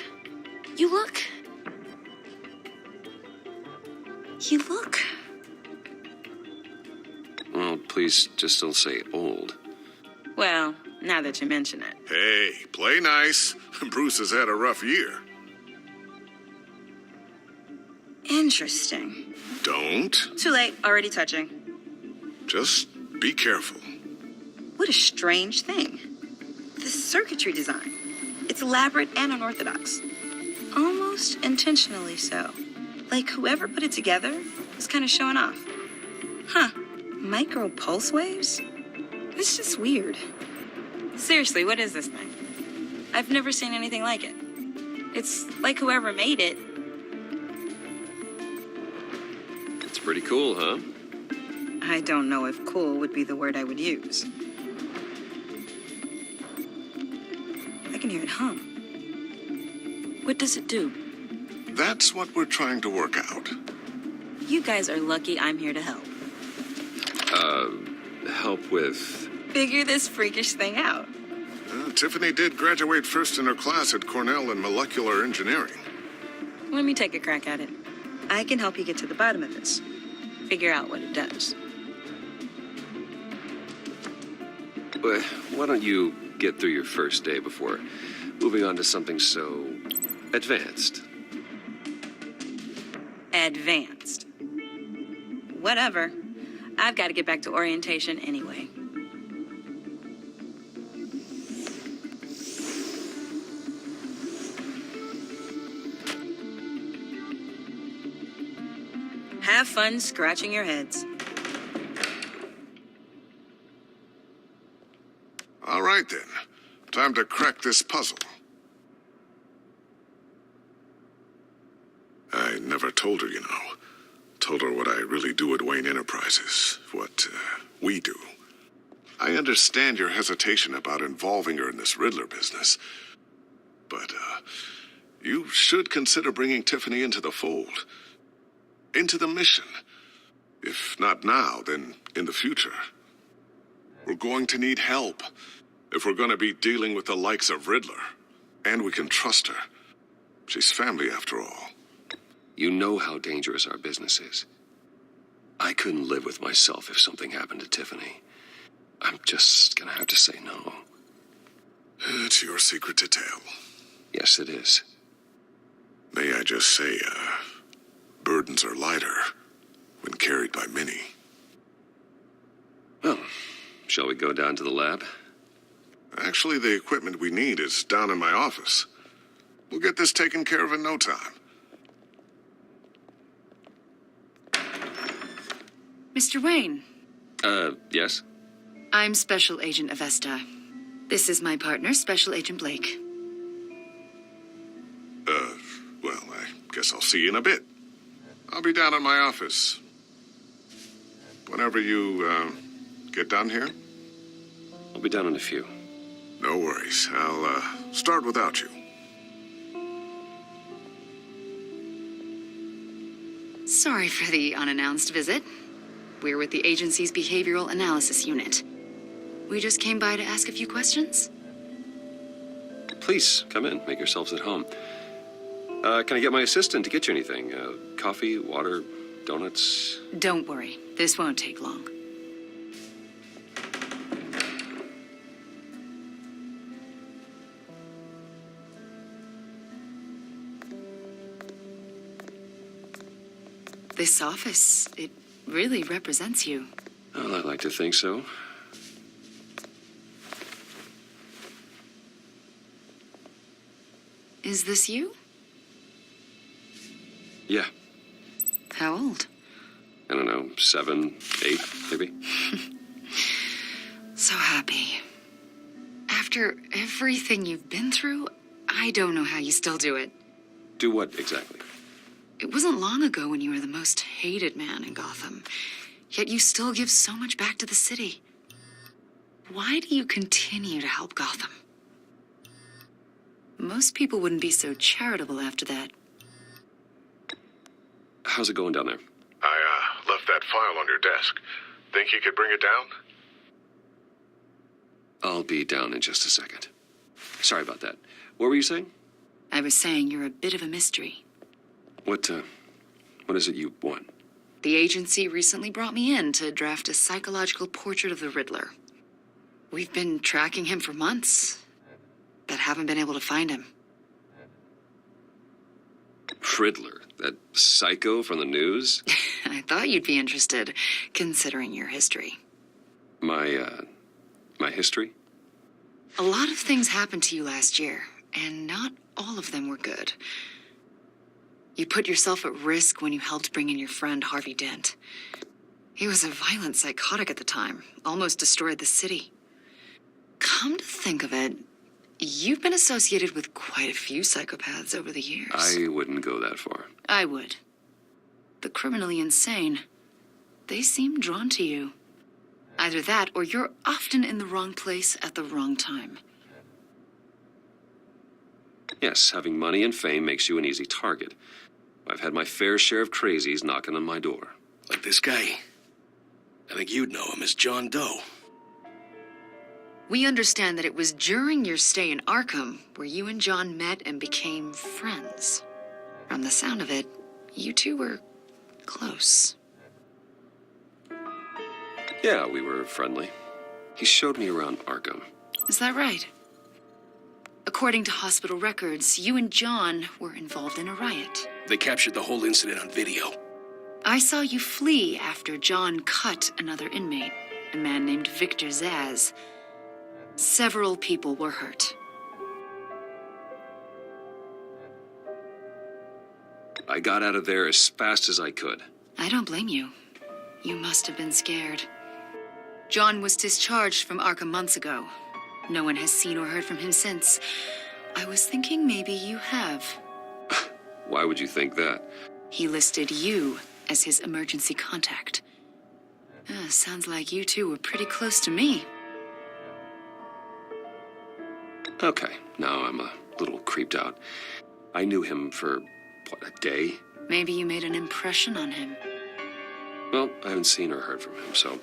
S1: Well, please just don't say old.
S5: Well, now that you mention it.
S6: Hey, play nice. Bruce has had a rough year.
S5: Interesting.
S6: Don't.
S5: Too late, already touching.
S6: Just be careful.
S5: What a strange thing. The circuitry design. It's elaborate and unorthodox. Almost intentionally so. Like whoever put it together was kind of showing off. Huh. Micro pulse waves? It's just weird. Seriously, what is this thing? I've never seen anything like it. It's like whoever made it.
S1: It's pretty cool, huh?
S5: I don't know if cool would be the word I would use. I can hear it hum. What does it do?
S6: That's what we're trying to work out.
S5: You guys are lucky I'm here to help.
S1: Help with...
S5: Figure this freakish thing out.
S6: Tiffany did graduate first in her class at Cornell in molecular engineering.
S5: Let me take a crack at it. I can help you get to the bottom of this. Figure out what it does.
S1: Why don't you get through your first day before moving on to something so advanced?
S5: Advanced. Whatever. I've got to get back to orientation anyway. Have fun scratching your heads.
S6: All right, then. Time to crack this puzzle. I never told her, you know. Told her what I really do at Wayne Enterprises. What we do. I understand your hesitation about involving her in this Riddler business. But, you should consider bringing Tiffany into the fold. Into the mission. If not now, then in the future. We're going to need help if we're going to be dealing with the likes of Riddler. And we can trust her. She's family after all.
S1: You know how dangerous our business is. I couldn't live with myself if something happened to Tiffany. I'm just gonna have to say no.
S6: It's your secret to tell.
S1: Yes, it is.
S6: May I just say, burdens are lighter when carried by many.
S1: Well, shall we go down to the lab?
S6: Actually, the equipment we need is down in my office. We'll get this taken care of in no time.
S11: Mr. Wayne.
S1: Yes?
S11: I'm Special Agent Avesta. This is my partner, Special Agent Blake.
S6: Well, I guess I'll see you in a bit. I'll be down in my office. Whenever you, get done here?
S1: I'll be down in a few.
S6: No worries. I'll, start without you.
S11: Sorry for the unannounced visit. We're with the agency's behavioral analysis unit. We just came by to ask a few questions.
S1: Please, come in. Make yourselves at home. Can I get my assistant to get you anything? Coffee, water, donuts?
S11: Don't worry. This won't take long. This office, it really represents you.
S1: Well, I like to think so.
S11: Is this you?
S1: Yeah.
S11: How old?
S1: I don't know, 7, 8, maybe?
S11: So happy. After everything you've been through, I don't know how you still do it.
S1: Do what exactly?
S11: It wasn't long ago when you were the most hated man in Gotham, yet you still give so much back to the city. Why do you continue to help Gotham? Most people wouldn't be so charitable after that.
S1: How's it going down there?
S6: I, left that file on your desk. Think you could bring it down?
S1: I'll be down in just a second. Sorry about that. What were you saying?
S11: I was saying you're a bit of a mystery.
S1: What is it you want?
S11: The agency recently brought me in to draft a psychological portrait of the Riddler. We've been tracking him for months, but haven't been able to find him.
S1: Riddler? That psycho from the news?
S11: I thought you'd be interested, considering your history.
S1: My history?
S11: A lot of things happened to you last year, and not all of them were good. You put yourself at risk when you helped bring in your friend Harvey Dent. He was a violent psychotic at the time, almost destroyed the city. Come to think of it, you've been associated with quite a few psychopaths over the years.
S1: I wouldn't go that far.
S11: I would. The criminally insane, they seem drawn to you. Either that, or you're often in the wrong place at the wrong time.
S1: Yes, having money and fame makes you an easy target. I've had my fair share of crazies knocking on my door.
S10: Like this guy.
S14: I think you'd know him as John Doe.
S11: We understand that it was during your stay in Arkham where you and John met and became friends. From the sound of it, you two were close.
S1: Yeah, we were friendly. He showed me around Arkham.
S11: Is that right? According to hospital records, you and John were involved in a riot.
S14: They captured the whole incident on video.
S11: I saw you flee after John cut another inmate, a man named Victor Zaz. Several people were hurt.
S1: I got out of there as fast as I could.
S11: I don't blame you. You must have been scared. John was discharged from Arkham months ago. No one has seen or heard from him since. I was thinking maybe you have.
S1: Why would you think that?
S11: He listed you as his emergency contact. Sounds like you two were pretty close to me.
S1: Okay, now I'm a little creeped out. I knew him for, what, a day?
S11: Maybe you made an impression on him.
S1: Well, I haven't seen or heard from him, so...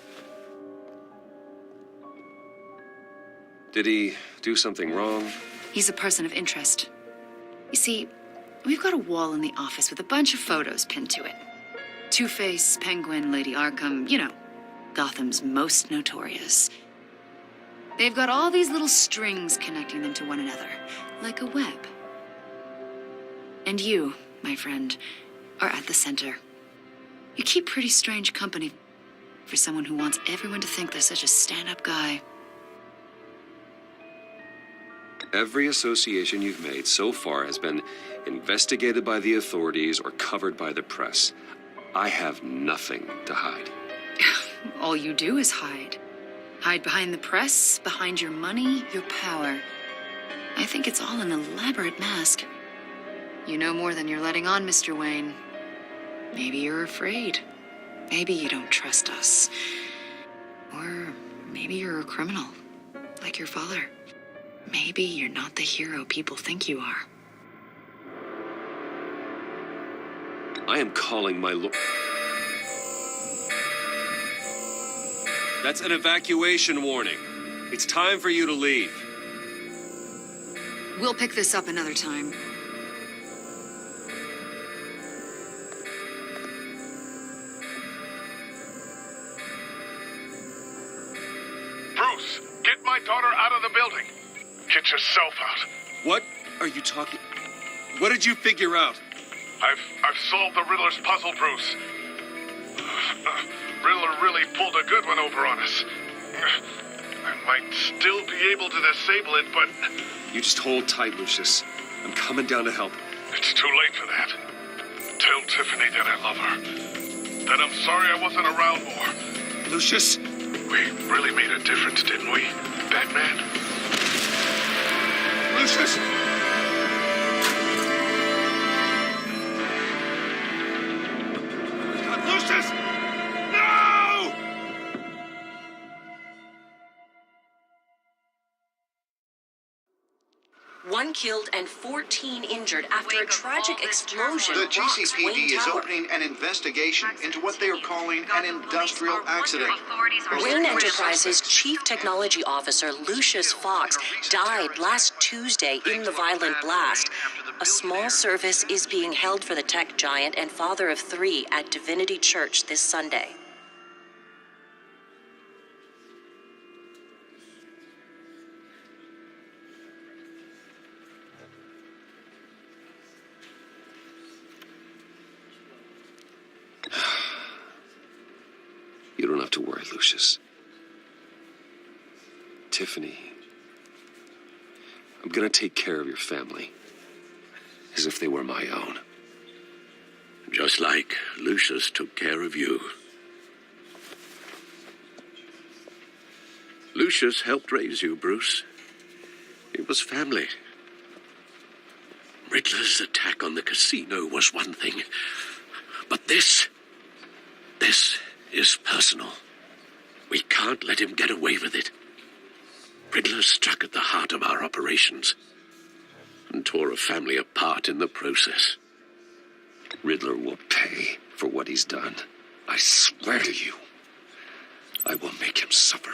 S1: Did he do something wrong?
S11: He's a person of interest. You see, we've got a wall in the office with a bunch of photos pinned to it. Two-Face, Penguin, Lady Arkham, you know, Gotham's most notorious. They've got all these little strings connecting them to one another, like a web. And you, my friend, are at the center. You keep pretty strange company for someone who wants everyone to think they're such a stand-up guy.
S1: Every association you've made so far has been investigated by the authorities or covered by the press. I have nothing to hide.
S11: All you do is hide. Hide behind the press, behind your money, your power. I think it's all an elaborate mask. You know more than you're letting on, Mr. Wayne. Maybe you're afraid. Maybe you don't trust us. Or maybe you're a criminal, like your father. Maybe you're not the hero people think you are.
S1: I am calling my That's an evacuation warning. It's time for you to leave.
S11: We'll pick this up another time.
S15: Bruce, get my daughter out of the building. Get yourself out.
S1: What are you talking... What did you figure out?
S15: I've solved the Riddler's puzzle, Bruce. Riddler really pulled a good one over on us. I might still be able to disable it, but...
S1: You just hold tight, Lucius. I'm coming down to help.
S15: It's too late for that. Tell Tiffany that I love her. That I'm sorry I wasn't around more.
S1: Lucius?
S15: We really made a difference, didn't we, Batman?
S1: Lucius! Lucius! No!
S5: One killed and 14 injured after a tragic explosion.
S2: The
S5: rocks
S2: GCPD
S5: Wayne
S2: is
S5: Tower.
S2: opening an investigation into what they are calling an industrial accident.
S5: Wayne Enterprises Chief Technology Officer Lucius Fox died last Tuesday in the violent blast. A small service is being held for the tech giant and father of 3 at Divinity Church this Sunday.
S1: You don't have to worry, Lucius. Tiffany, I'm gonna take care of your family as if they were my own.
S4: Just like Lucius took care of you. Lucius helped raise you, Bruce. It was family. Riddler's attack on the casino was one thing, but this is personal. We can't let him get away with it. Riddler struck at the heart of our operations and tore a family apart in the process.
S1: Riddler will pay for what he's done. I swear to you. I will make him suffer.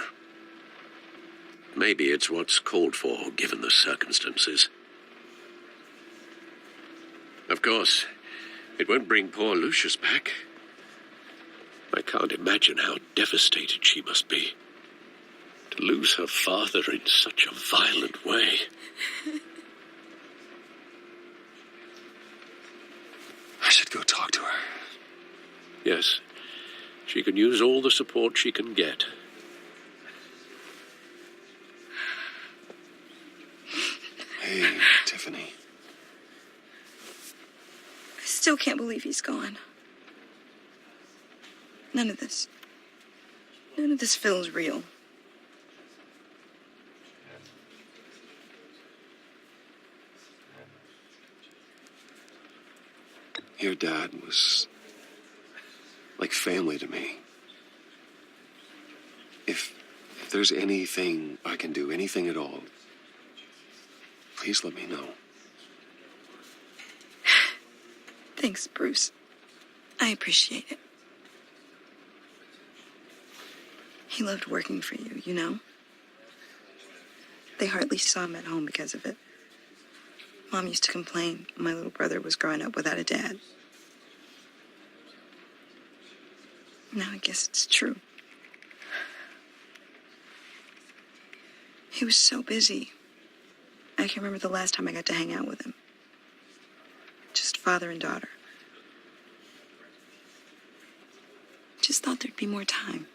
S4: Maybe it's what's called for, given the circumstances. Of course, it won't bring poor Lucius back. I can't imagine how devastated she must be. To lose her father in such a violent way.
S1: I should go talk to her.
S4: Yes, she can use all the support she can get.
S1: Hey, Tiffany.
S5: I still can't believe he's gone. None of this feels real.
S1: Your dad was like family to me. If there's anything I can do, anything at all, please let me know.
S5: Thanks, Bruce. I appreciate it. He loved working for you, you know? They hardly saw him at home because of it. Mom used to complain my little brother was growing up without a dad. Now I guess it's true. He was so busy. I can remember the last time I got to hang out with him. Just father and daughter. Just thought there'd be more time.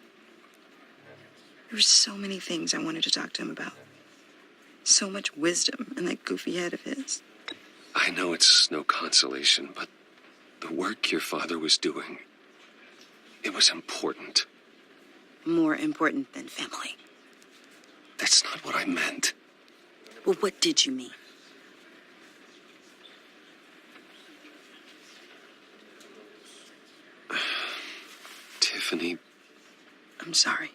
S5: There were so many things I wanted to talk to him about. So much wisdom in that goofy head of his.
S1: I know it's no consolation, but the work your father was doing, it was important.
S5: More important than family.
S1: That's not what I meant.
S5: Well, what did you mean?
S1: Tiffany.
S5: I'm sorry.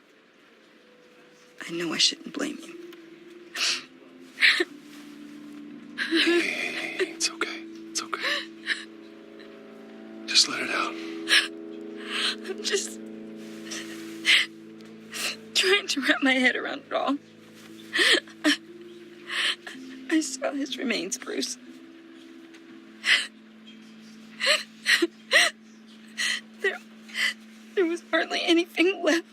S5: I know I shouldn't blame you.
S1: Hey, it's okay. It's okay. Just let it out.
S5: I'm just trying to wrap my head around it all. I saw his remains, Bruce. There was hardly anything left.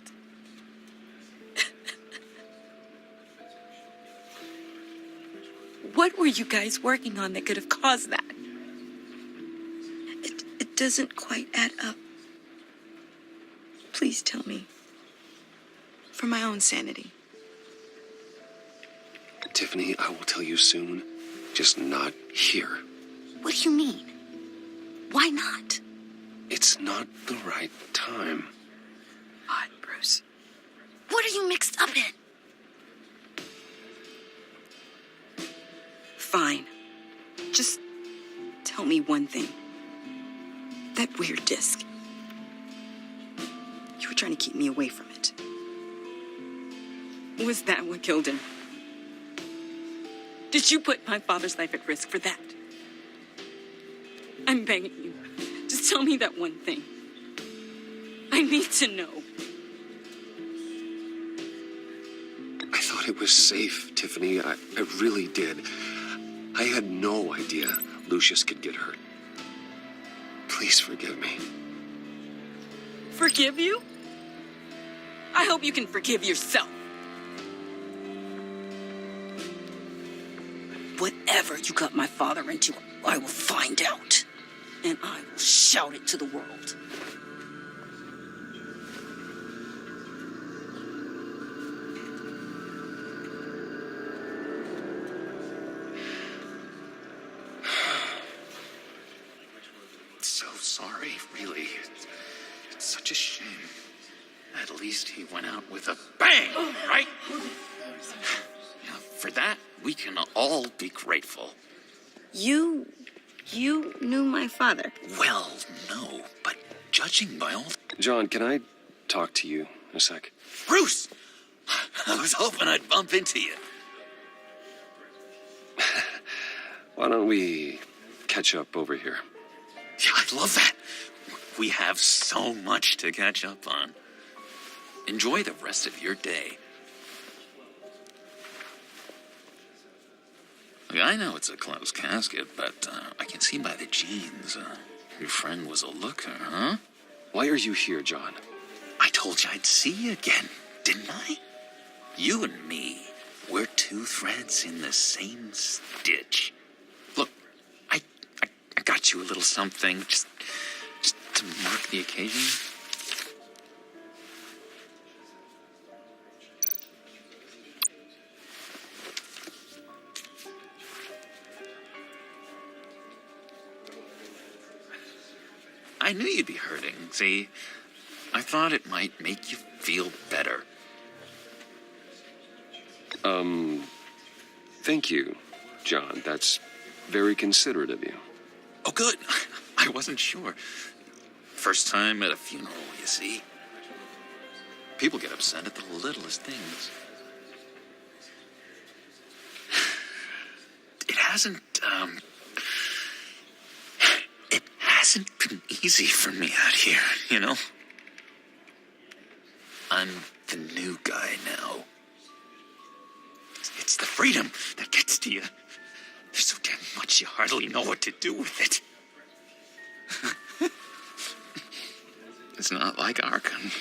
S5: What were you guys working on that could have caused that? It doesn't quite add up. Please tell me. For my own sanity.
S1: Tiffany, I will tell you soon. Just not here.
S5: What do you mean? Why not?
S1: It's not the right time.
S5: Odd, Bruce. What are you mixed up in? Fine. Just tell me one thing. That weird disc. You were trying to keep me away from it. Was that what killed him? Did you put my father's life at risk for that? I'm begging you. Just tell me that one thing. I need to know.
S1: I thought it was safe, Tiffany. I really did. I had no idea Lucius could get hurt. Please forgive me.
S5: Forgive you? I hope you can forgive yourself. Whatever you got my father into, I will find out. And I will shout it to the world.
S8: So sorry, really. It's such a shame. At least he went out with a bang, right? Now, for that, we can all be grateful.
S5: You knew my father.
S8: Well, no, but judging by all...
S1: John, can I talk to you a sec?
S8: Bruce! I was hoping I'd bump into you.
S1: Why don't we catch up over here?
S8: Yeah, I'd love that. We have so much to catch up on. Enjoy the rest of your day. Look, I know it's a closed casket, but I can see by the jeans. Your friend was a looker, huh?
S1: Why are you here, John?
S8: I told you I'd see you again, didn't I? You and me, we're two threads in the same stitch. Look, I got you a little something, just to mark the occasion. I knew you'd be hurting, see? I thought it might make you feel better.
S1: Thank you, John. That's very considerate of you.
S8: Oh, good. I wasn't sure. First time at a funeral, you see. People get upset at the littlest things. It hasn't been easy for me out here, you know? I'm the new guy now. It's the freedom that gets to you. There's so damn much you hardly know what to do with it. It's not like Arkham.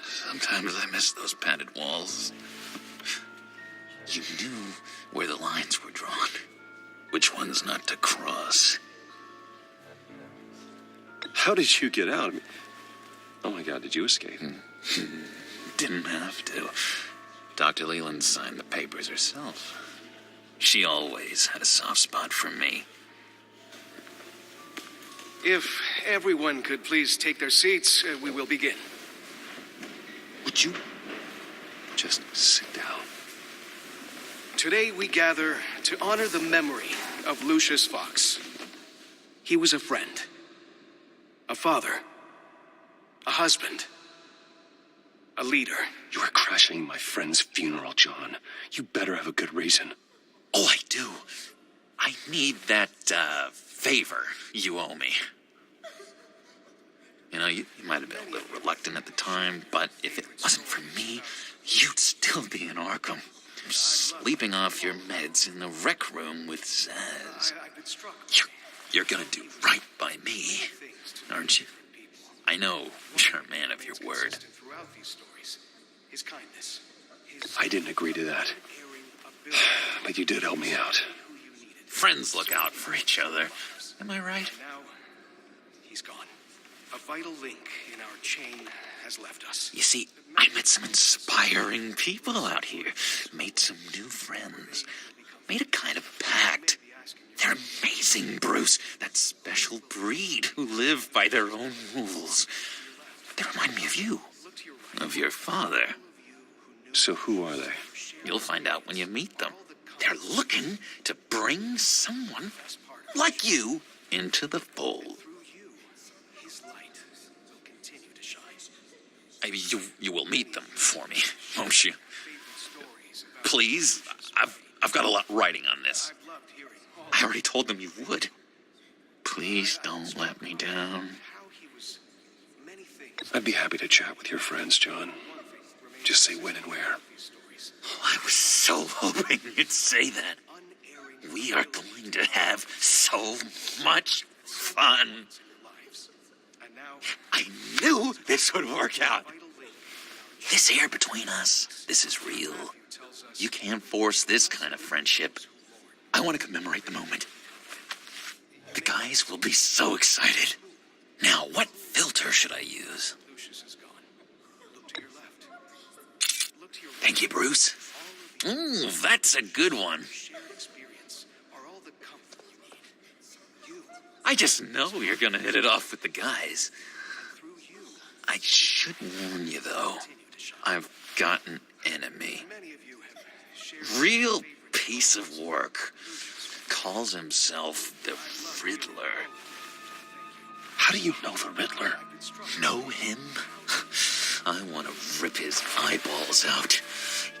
S8: Sometimes I miss those padded walls. You knew where the lines were drawn. Which ones not to cross.
S1: How did you get out? Oh my God, did you escape?
S8: Didn't have to. Dr. Leland signed the papers herself. She always had a soft spot for me.
S14: If everyone could please take their seats, we will begin.
S8: Would you just sit down?
S14: Today we gather to honor the memory of Lucius Fox. He was a friend, a father, a husband, a leader.
S1: You are crashing my friend's funeral, John. You better have a good reason.
S8: Oh, I do. I need that, favor you owe me. You know, you might have been a little reluctant at the time, but if it wasn't for me, you'd still be in Arkham. Sleeping off your meds in the rec room with Zaz. You're gonna do right by me, aren't you? I know you're a man of your word.
S1: I didn't agree to that. But you did help me out.
S8: Friends look out for each other. Am I right?
S14: Now, he's gone. A vital link in our chain has left us.
S8: You see, I met some inspiring people out here. Made some new friends. Made a kind of pact. They're amazing, Bruce. That special breed who live by their own rules. They remind me of you. Of your father.
S1: So who are they?
S8: You'll find out when you meet them. They're looking to bring someone like you into the fold. Maybe you will meet them for me, won't you? Please, I've got a lot writing on this. I already told them you would. Please don't let me down.
S1: I'd be happy to chat with your friends, John. Just say when and where.
S8: Oh, I was so hoping you'd say that. We are going to have so much fun. I knew this would work out. This air between us, this is real. You can't force this kind of friendship. I want to commemorate the moment. The guys will be so excited. Now, what filter should I use? Thank you, Bruce. Ooh, that's a good one. I just know you're gonna hit it off with the guys. I should warn you, though. I've got an enemy. Real piece of work. Calls himself the Riddler.
S1: How do you know the Riddler?
S8: Know him? I want to rip his eyeballs out.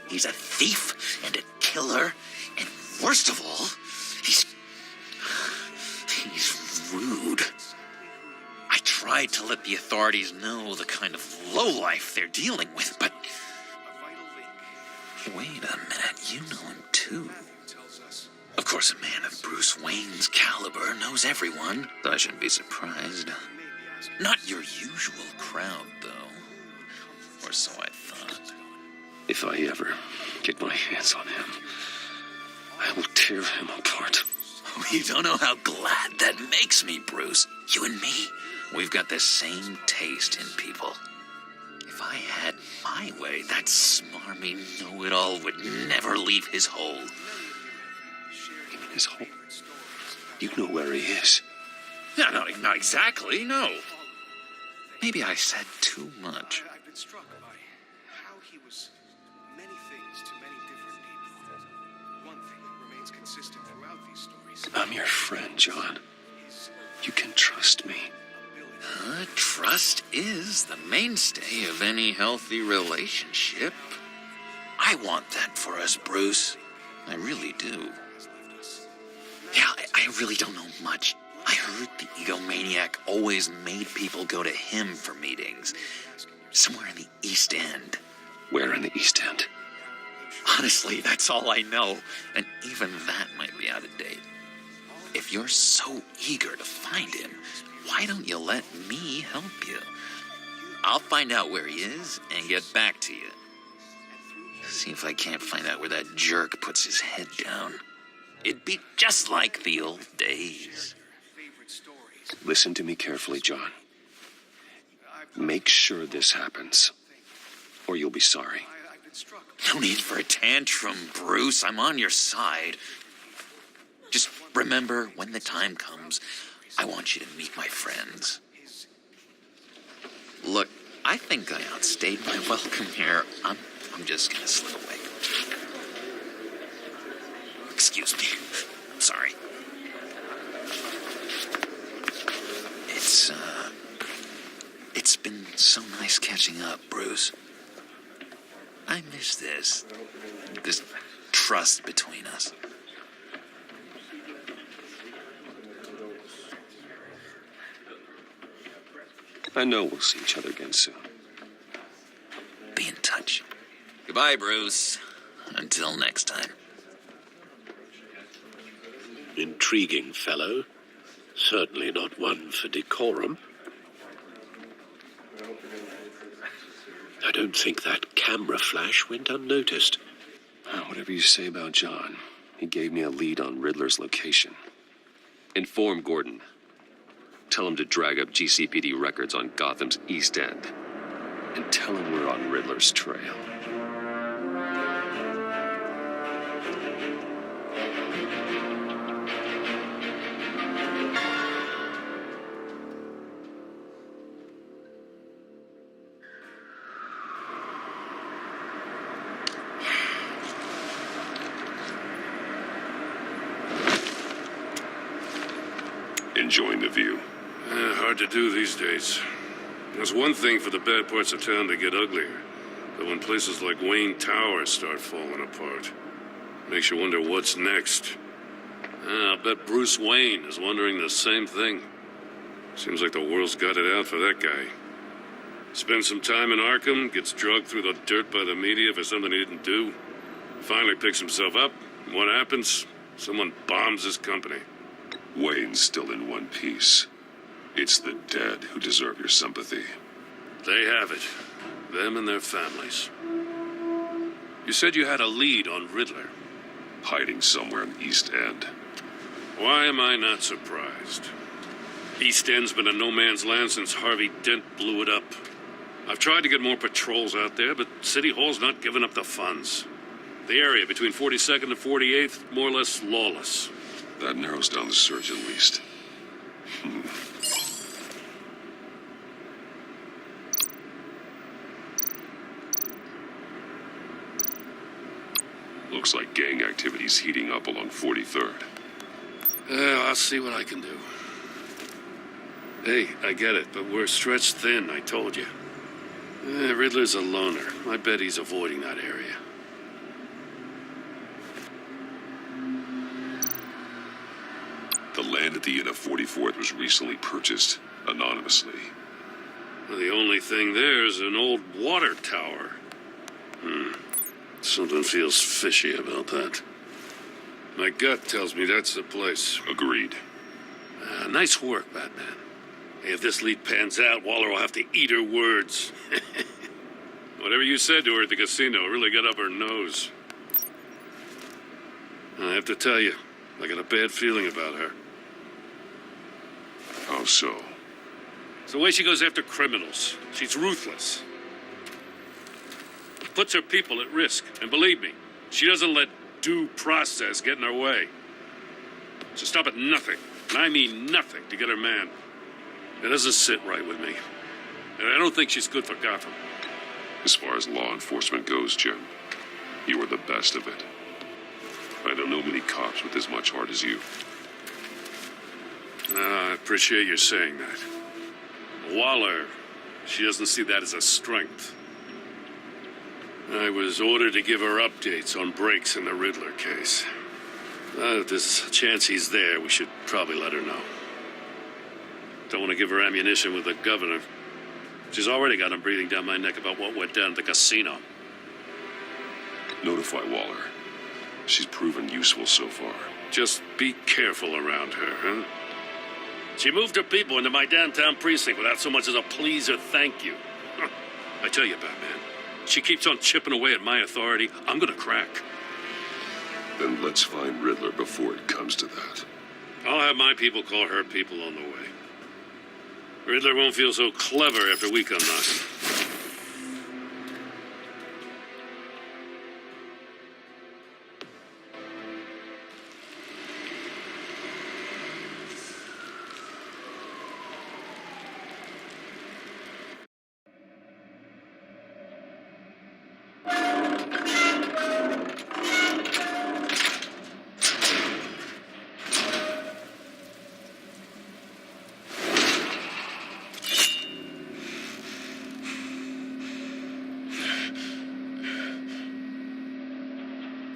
S8: He's a thief and a killer, and worst of all, he's rude. I tried to let the authorities know the kind of lowlife they're dealing with, but... Wait a minute, you know him too. Of course, a man of Bruce Wayne's caliber knows everyone, so I shouldn't be surprised. Not your usual crowd, though. Or so I thought.
S1: If I ever get my hands on him, I will tear him apart.
S8: You don't know how glad that makes me, Bruce. You and me, we've got the same taste in people. If I had my way, that smarmy know-it-all would never leave his hole.
S1: You mean his hole? You know where he is.
S8: No, not exactly, no. Maybe I said too much.
S14: I've been struck by how he was many things to many different people. One thing remains consistent throughout these stories.
S1: I'm your friend, John. You can trust me.
S8: Trust is the mainstay of any healthy relationship. I want that for us, Bruce. I really do. Yeah, I really don't know much. I heard the egomaniac always made people go to him for meetings. Somewhere in the East End.
S1: Where in the East End?
S8: Honestly, that's all I know. And even that might be out of date. If you're so eager to find him, why don't you let me help you? I'll find out where he is and get back to you. See if I can't find out where that jerk puts his head down. It'd be just like the old days.
S1: Listen to me carefully, John. Make sure this happens, or you'll be sorry.
S8: No need for a tantrum, Bruce. I'm on your side. Just remember, when the time comes, I want you to meet my friends. Look, I think I outstayed my welcome here. I'm just gonna slip away. Excuse me. I'm sorry. It's been so nice catching up, Bruce. I miss this trust between us.
S1: I know we'll see each other again soon.
S8: Be in touch. Goodbye, Bruce. Until next time.
S12: Intriguing fellow. Certainly not one for decorum. I don't think that camera flash went unnoticed.
S1: Whatever you say about John, he gave me a lead on Riddler's location. Inform Gordon. Tell him to drag up GCPD records on Gotham's East End. And tell him we're on Riddler's trail. Enjoying the view.
S3: Hard to do these days. There's one thing for the bad parts of town to get uglier, but when places like Wayne Tower start falling apart, makes you wonder what's next. I'll bet Bruce Wayne is wondering the same thing. Seems like the world's got it out for that guy. Spends some time in Arkham, gets drugged through the dirt by the media for something he didn't do. Finally picks himself up. What happens? Someone bombs his company.
S1: Wayne's still in one piece. It's the dead who deserve your sympathy.
S3: They have it. Them and their families. You said you had a lead on Riddler.
S1: Hiding somewhere in East End.
S3: Why am I not surprised? East End's been a no-man's land since Harvey Dent blew it up. I've tried to get more patrols out there, but City Hall's not giving up the funds. The area between 42nd and 48th, more or less lawless.
S1: That narrows down the search at least. Looks like gang activity's heating up along 43rd.
S3: I'll see what I can do. Hey, I get it, but we're stretched thin, I told you. Riddler's a loner. I bet he's avoiding that area.
S1: The land at the end of 44th was recently purchased. Anonymously.
S3: Well, the only thing there is an old water tower. Something feels fishy about that. My gut tells me that's the place.
S1: Agreed.
S3: Nice work, Batman. Hey, if this lead pans out, Waller will have to eat her words. Whatever you said to her at the casino really got up her nose. I have to tell you, I got a bad feeling about her.
S1: How so?
S3: It's the way she goes after criminals. She's ruthless. Puts her people at risk. And believe me, she doesn't let due process get in her way. She'll stop at nothing, and I mean nothing, to get her man. It doesn't sit right with me. And I don't think she's good for Gotham.
S1: As far as law enforcement goes, Jim, you are the best of it. I don't know many cops with as much heart as you.
S3: I appreciate you saying that. Waller, she doesn't see that as a strength. I was ordered to give her updates on breaks in the Riddler case. If there's a chance he's there, we should probably let her know. Don't want to give her ammunition with the governor. She's already got him breathing down my neck about what went down at the casino.
S1: Notify Waller. She's proven useful so far.
S3: Just be careful around her, huh? She moved her people into my downtown precinct without so much as a please or thank you. I tell you, Batman, she keeps on chipping away at my authority, I'm gonna crack.
S1: Then let's find Riddler before it comes to that.
S3: I'll have my people call her people on the way. Riddler won't feel so clever after we come knocking.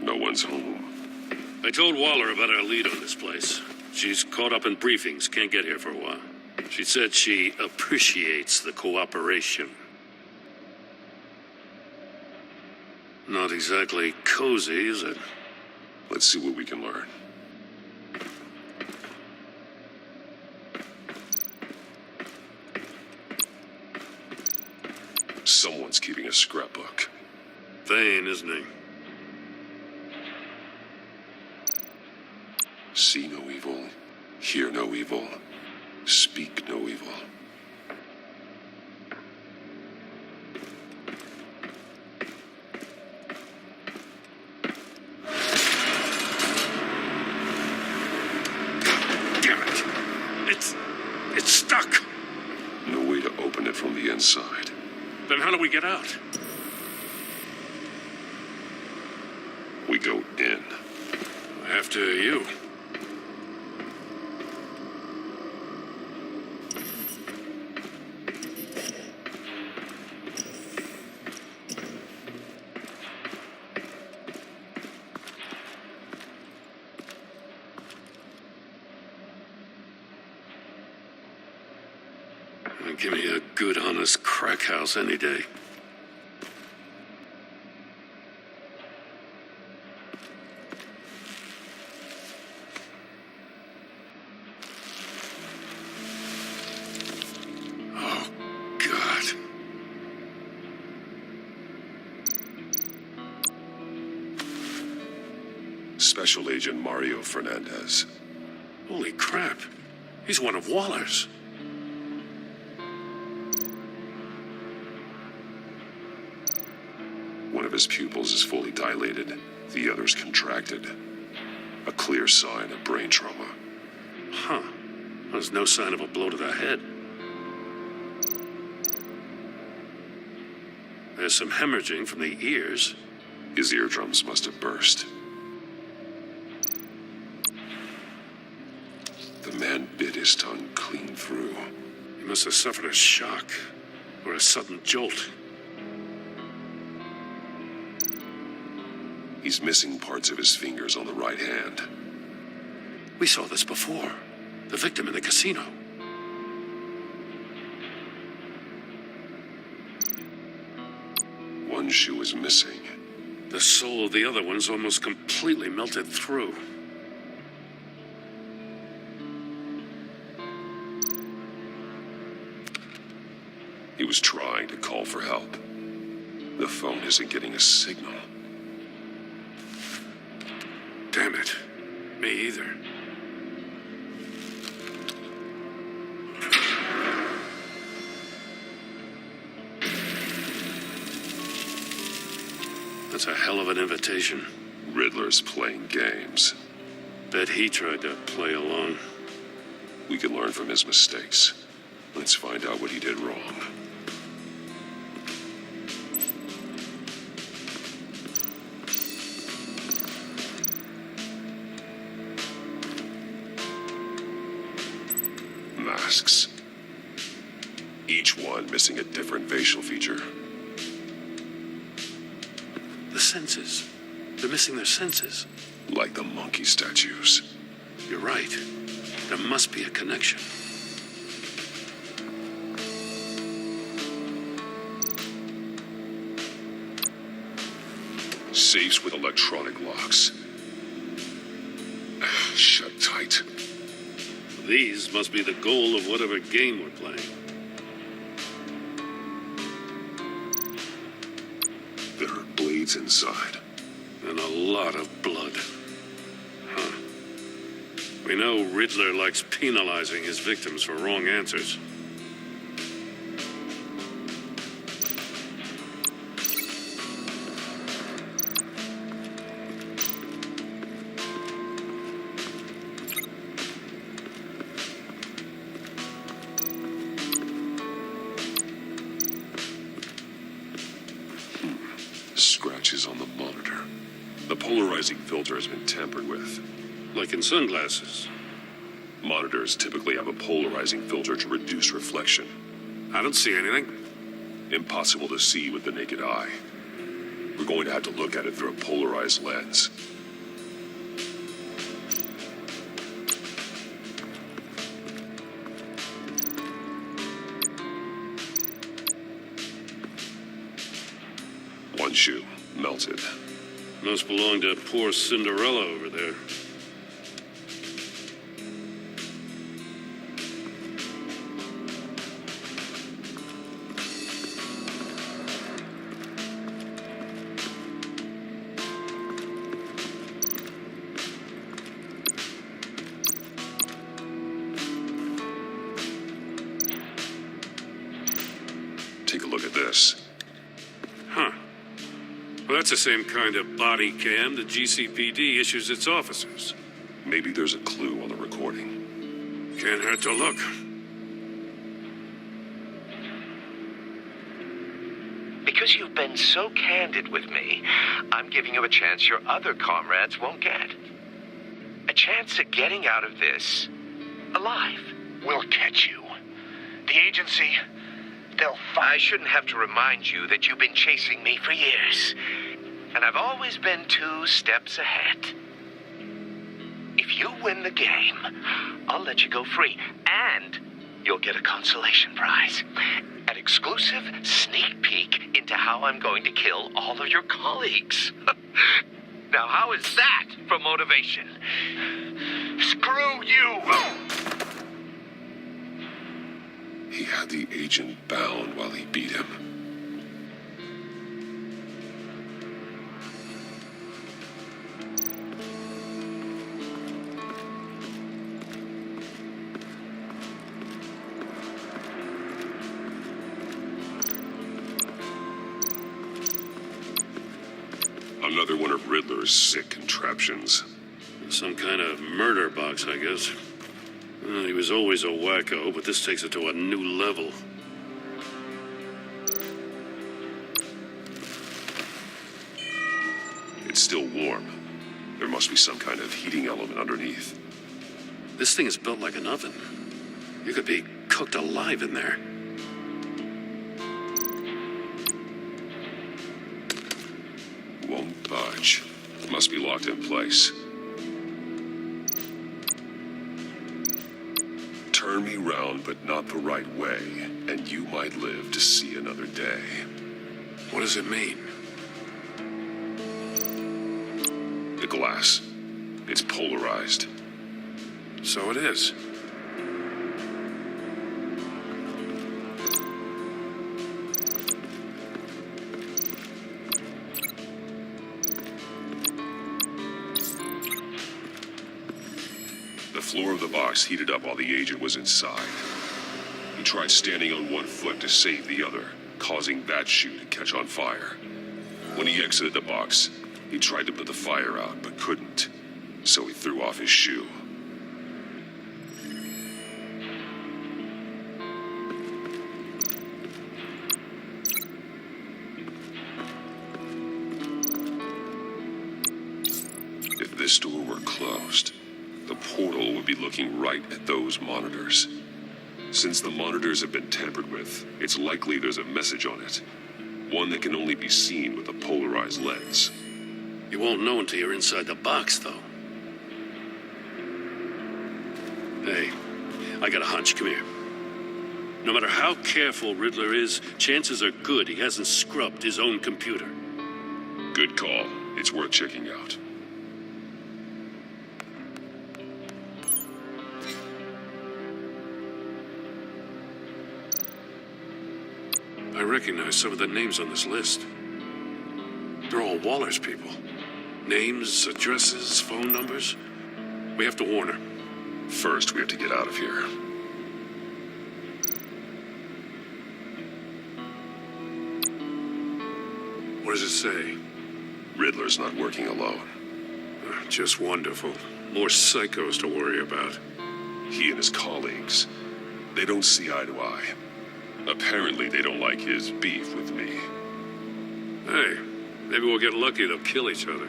S1: No one's home.
S3: I told Waller about our lead on this place. She's caught up in briefings, can't get here for a while. She said she appreciates the cooperation. Not exactly cozy, is it?
S1: Let's see what we can learn. Someone's keeping a scrapbook.
S3: Thane, isn't he?
S1: See no evil, hear no evil, speak no evil.
S3: Damn it! It's stuck!
S1: No way to open it from the inside.
S3: Then how do we get out?
S1: We go in.
S3: After you. Give me a good, honest crack house any day. Oh, God.
S1: Special Agent Mario Fernandez.
S3: Holy crap. He's one of Waller's.
S1: One of his pupils is fully dilated, the other's contracted. A clear sign of brain trauma.
S3: Huh. There's no sign of a blow to the head. There's some hemorrhaging from the ears.
S1: His eardrums must have burst. The man bit his tongue clean through.
S3: He must have suffered a shock or a sudden jolt.
S1: He's missing parts of his fingers on the right hand.
S3: We saw this before. The victim in the casino.
S1: one shoe is missing.
S3: The soul of the other one's almost completely melted through.
S1: He was trying to call for help. The phone isn't getting a signal.
S3: Damn it. Me either. That's a hell of an invitation.
S1: Riddler's playing games.
S3: Bet he tried to play along.
S1: We can learn from his mistakes. Let's find out what he did wrong. Masks. Each one missing a different facial feature.
S3: The senses. They're missing their senses.
S1: Like the monkey statues.
S3: You're right. There must be a connection.
S1: Safes with electronic locks. Shut tight.
S3: These must be the goal of whatever game we're playing.
S1: There are blades inside.
S3: And a lot of blood. Huh. We know Riddler likes penalizing his victims for wrong answers.
S1: Scratches on the monitor. The polarizing filter has been tampered with.
S3: Like in sunglasses.
S1: Monitors typically have a polarizing filter to reduce reflection.
S3: I don't see anything.
S1: Impossible to see with the naked eye. We're going to have to look at it through a polarized lens. One shoe, melted.
S3: Must belong to poor Cinderella over there.
S1: Take a look at this.
S3: Huh. Well, that's the same kind of body cam the GCPD issues its officers.
S1: Maybe there's a clue on the recording.
S3: Can't hurt to look.
S16: Because you've been so candid with me, I'm giving you a chance your other comrades won't get. A chance at getting out of this alive.
S2: We'll catch you. The agency, they'll
S16: I shouldn't have to remind you that you've been chasing me for years. And I've always been 2 steps ahead. If you win the game, I'll let you go free. And you'll get a consolation prize. An exclusive sneak peek into how I'm going to kill all of your colleagues. Now, how is that for motivation?
S2: Screw you!
S1: He had the agent bound while he beat him. Another one of Riddler's sick contraptions.
S3: Some kind of murder box, I guess. Well, he was always a wacko, but this takes it to a new level.
S1: It's still warm. There must be some kind of heating element underneath.
S3: This thing is built like an oven. You could be cooked alive in there.
S1: Won't budge. Must be locked in place. Turn me round, but not the right way, and you might live to see another day.
S3: What does it mean?
S1: The glass. It's polarized.
S3: So it is.
S1: The floor of the box heated up while the agent was inside. He tried standing on one foot to save the other, causing that shoe to catch on fire. When he exited the box, he tried to put the fire out, but couldn't. So he threw off his shoe. If this door were closed, the portal would be looking right at those monitors. Since the monitors have been tampered with, it's likely there's a message on it. One that can only be seen with a polarized lens.
S3: You won't know until you're inside the box, though. Hey, I got a hunch. Come here. No matter how careful Riddler is, chances are good he hasn't scrubbed his own computer.
S1: Good call. It's worth checking out.
S3: I recognize some of the names on this list. They're all Waller's people. Names, addresses, phone numbers. We have to warn her.
S1: First, we have to get out of here.
S3: What does it say?
S1: Riddler's not working alone.
S3: Just wonderful. More psychos to worry about.
S1: He and his colleagues, they don't see eye to eye. Apparently, they don't like his beef with me.
S3: Hey, maybe we'll get lucky. They'll kill each other.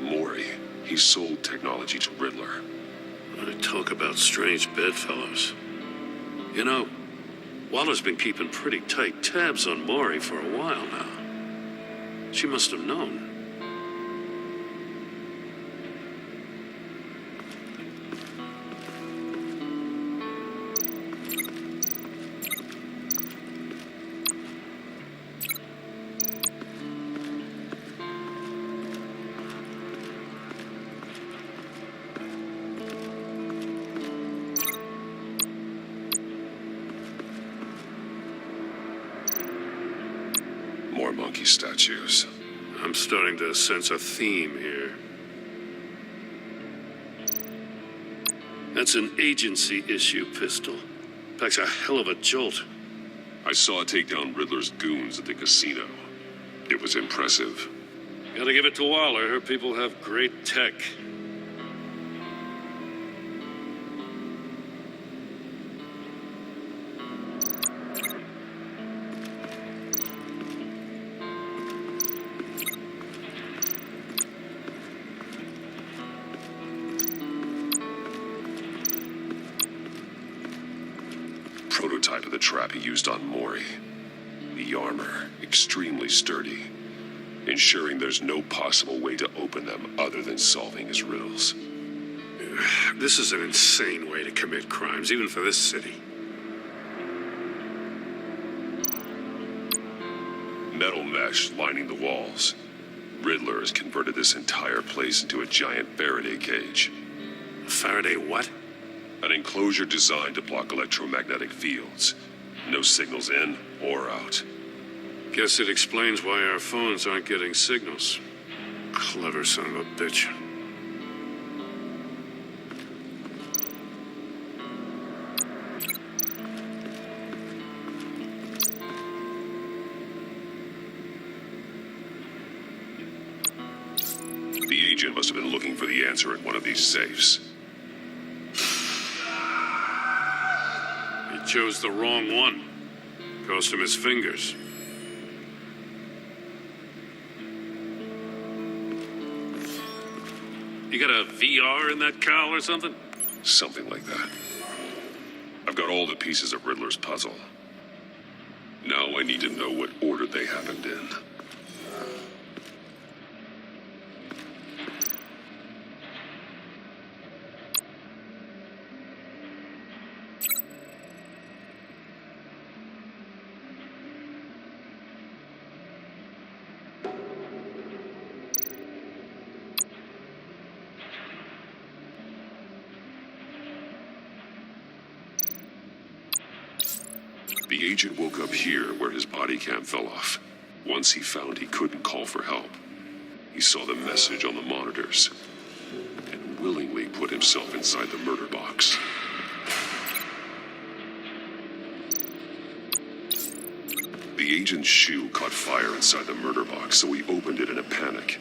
S1: Mori, he sold technology to Riddler.
S3: Talk about strange bedfellows. You know, Waller's been keeping pretty tight tabs on Mori for a while now. She must have known.
S1: More monkey statues.
S3: I'm starting to sense a theme here. That's an agency issue pistol. Packs a hell of a jolt.
S1: I saw it take down Riddler's goons at the casino. It was impressive.
S3: Gotta give it to Waller. Her people have great tech.
S1: Prototype of the trap he used on Mori. The armor, extremely sturdy, ensuring there's no possible way to open them other than solving his riddles.
S3: This is an insane way to commit crimes, even for this city.
S1: Metal mesh lining the walls. Riddler has converted this entire place into a giant Faraday cage.
S3: Faraday what?
S1: An enclosure designed to block electromagnetic fields. No signals in or out.
S3: Guess it explains why our phones aren't getting signals. Clever son of a bitch.
S1: The agent must have been looking for the answer in one of these safes.
S3: He chose the wrong one. Cost him his fingers. You got a VR in that cowl or something?
S1: Something like that. I've got all the pieces of Riddler's puzzle. Now I need to know what order they happened in. The agent woke up here where his body cam fell off. Once he found he couldn't call for help, he saw the message on the monitors and willingly put himself inside the murder box. The agent's shoe caught fire inside the murder box, so he opened it in a panic.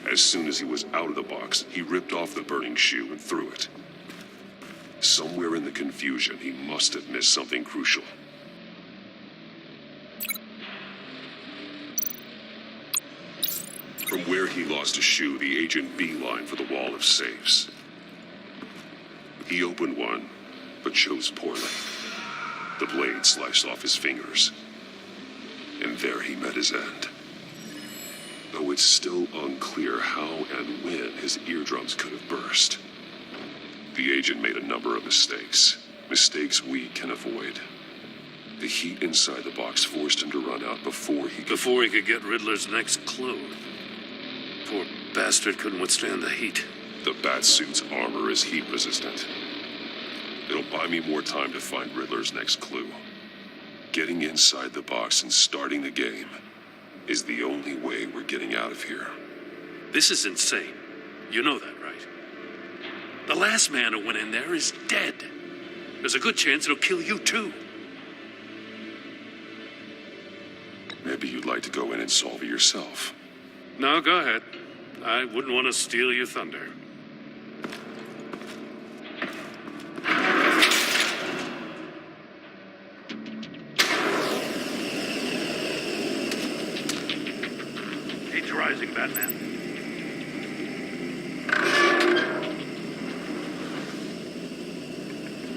S1: As soon as he was out of the box, he ripped off the burning shoe and threw it. Somewhere in the confusion, he must have missed something crucial. From where he lost a shoe, the agent beelined for the wall of safes. He opened one, but chose poorly. The blade sliced off his fingers. And there he met his end. Though it's still unclear how and when his eardrums could have burst. The agent made a number of mistakes. Mistakes we can avoid. The heat inside the box forced him to run out before he could
S3: get Riddler's next clue. Poor bastard couldn't withstand the heat.
S1: The Batsuit's armor is heat resistant. It'll buy me more time to find Riddler's next clue. Getting inside the box and starting the game is the only way we're getting out of here.
S3: This is insane. You know that, right? The last man who went in there is dead. There's a good chance it'll kill you too.
S1: Maybe you'd like to go in and solve it yourself.
S3: No, go ahead. I wouldn't want to steal your thunder. Heat's rising, Batman.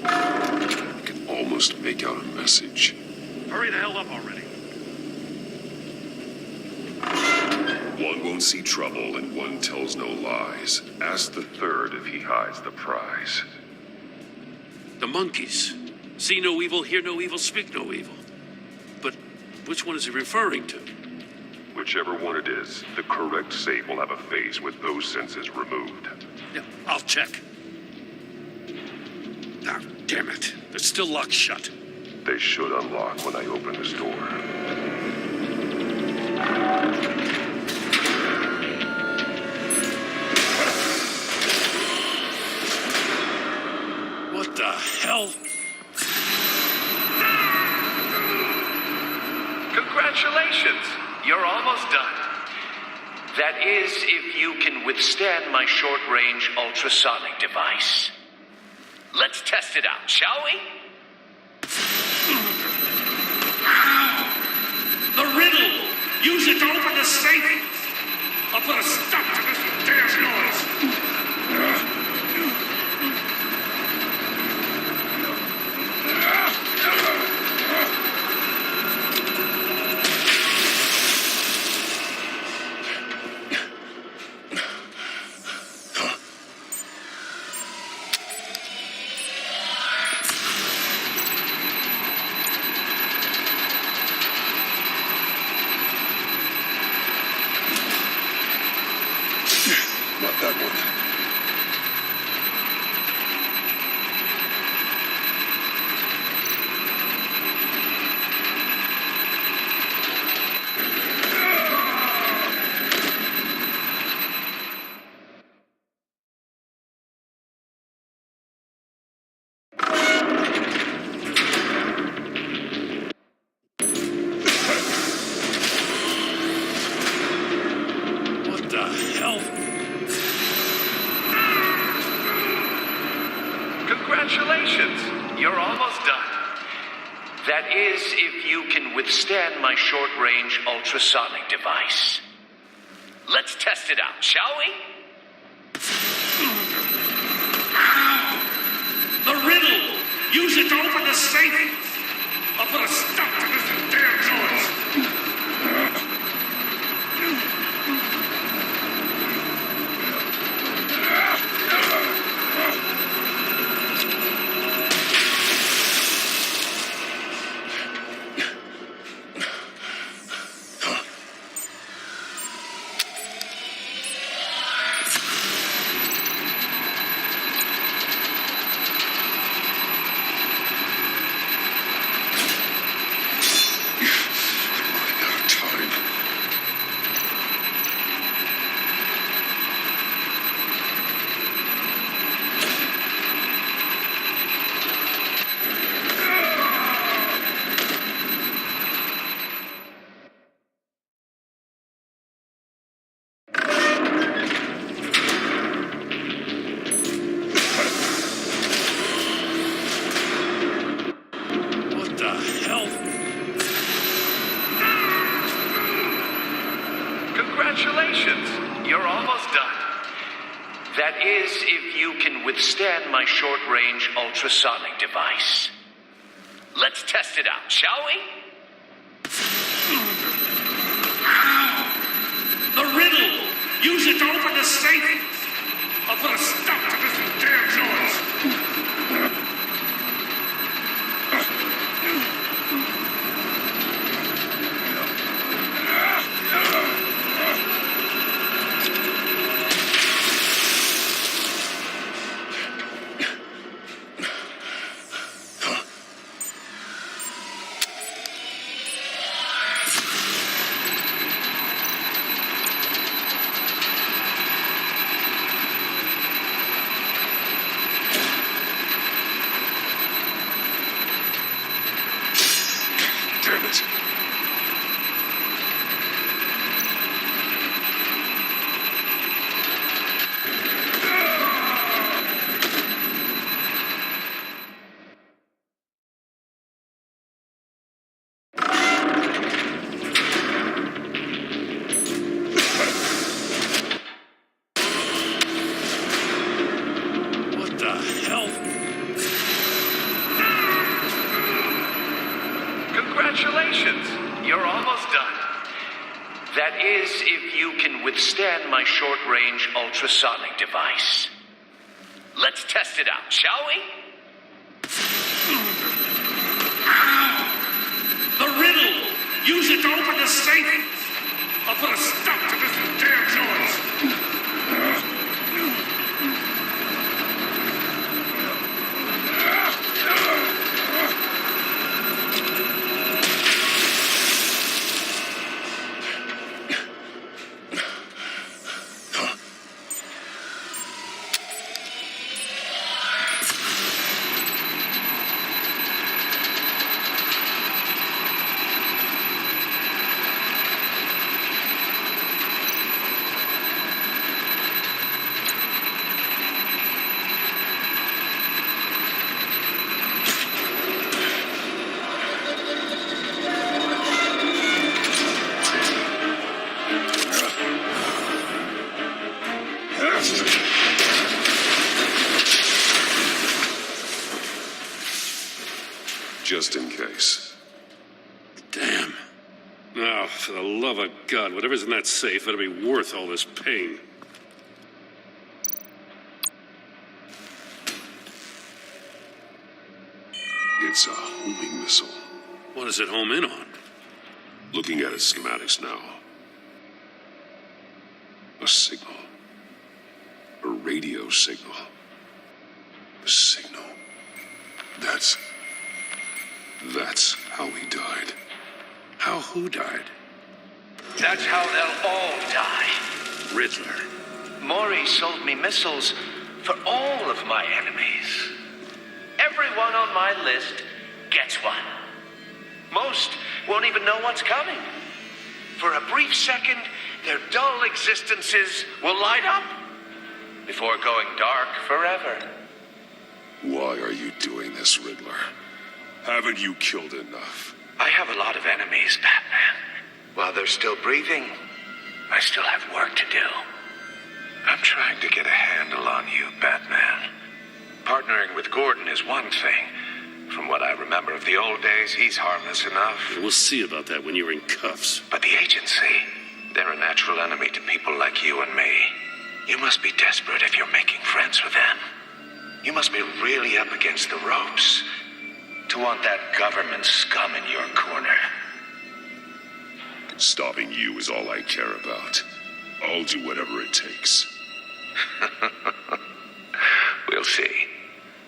S1: I can almost make out a message.
S3: Hurry the hell up already.
S1: One won't see trouble and one tells no lies. Ask the third if he hides the prize.
S3: The monkeys. See no evil, hear no evil, speak no evil. But which one is he referring to?
S1: Whichever one it is, the correct safe will have a face with those senses removed.
S3: Yeah, I'll check. Ah, damn it. They're still locked shut.
S1: They should unlock when I open this door.
S3: What the hell?
S16: Congratulations! You're almost done. That is, if you can withstand my short-range ultrasonic device. Let's test it out, shall we?
S3: The riddle! Use it to open the safe! I'll put a stop to this damn noise!
S1: Not that one.
S3: What the hell?
S16: Congratulations! You're almost done. That is, if you can withstand my short-range ultrasonic device. Let's test it out, shall we?
S3: The riddle! Use it to open the safe! I'll put a stop to this damn noise!
S16: you can withstand my short-range ultrasonic device. Let's test it out, shall we?
S3: The riddle! Use it to open the safe! I'll put a stop to this damn noise!
S6: Damn it.
S3: What the hell?
S16: Congratulations! You're almost done. That is, if you can withstand my short-range ultrasonic device. Let's test it out, shall we?
S3: The riddle! Use it to open the safe! I'll put a stop to this damn noise!
S1: Just in case.
S3: Damn. Now, for the love of God, whatever's in that safe, it'll be worth all this pain.
S1: It's a homing missile.
S3: What does it home in on?
S1: Looking at its schematics now. A signal. A radio signal. A signal. That's how he died.
S3: How who died?
S16: That's how they'll all die.
S3: Riddler.
S16: Maury sold me missiles for all of my enemies. Everyone on my list gets one. Most won't even know what's coming. For a brief second, their dull existences will light up before going dark forever.
S1: Why are you doing this, Riddler? Haven't you killed enough?
S16: I have a lot of enemies, Batman. While they're still breathing, I still have work to do. I'm trying to get a handle on you, Batman. Partnering with Gordon is one thing. From what I remember of the old days, he's harmless enough.
S3: We'll see about that when you're in cuffs.
S16: But the agency, they're a natural enemy to people like you and me. You must be desperate if you're making friends with them. You must be really up against the ropes to want that government scum in your corner.
S1: Stopping you is all I care about. I'll do whatever it takes.
S16: We'll see.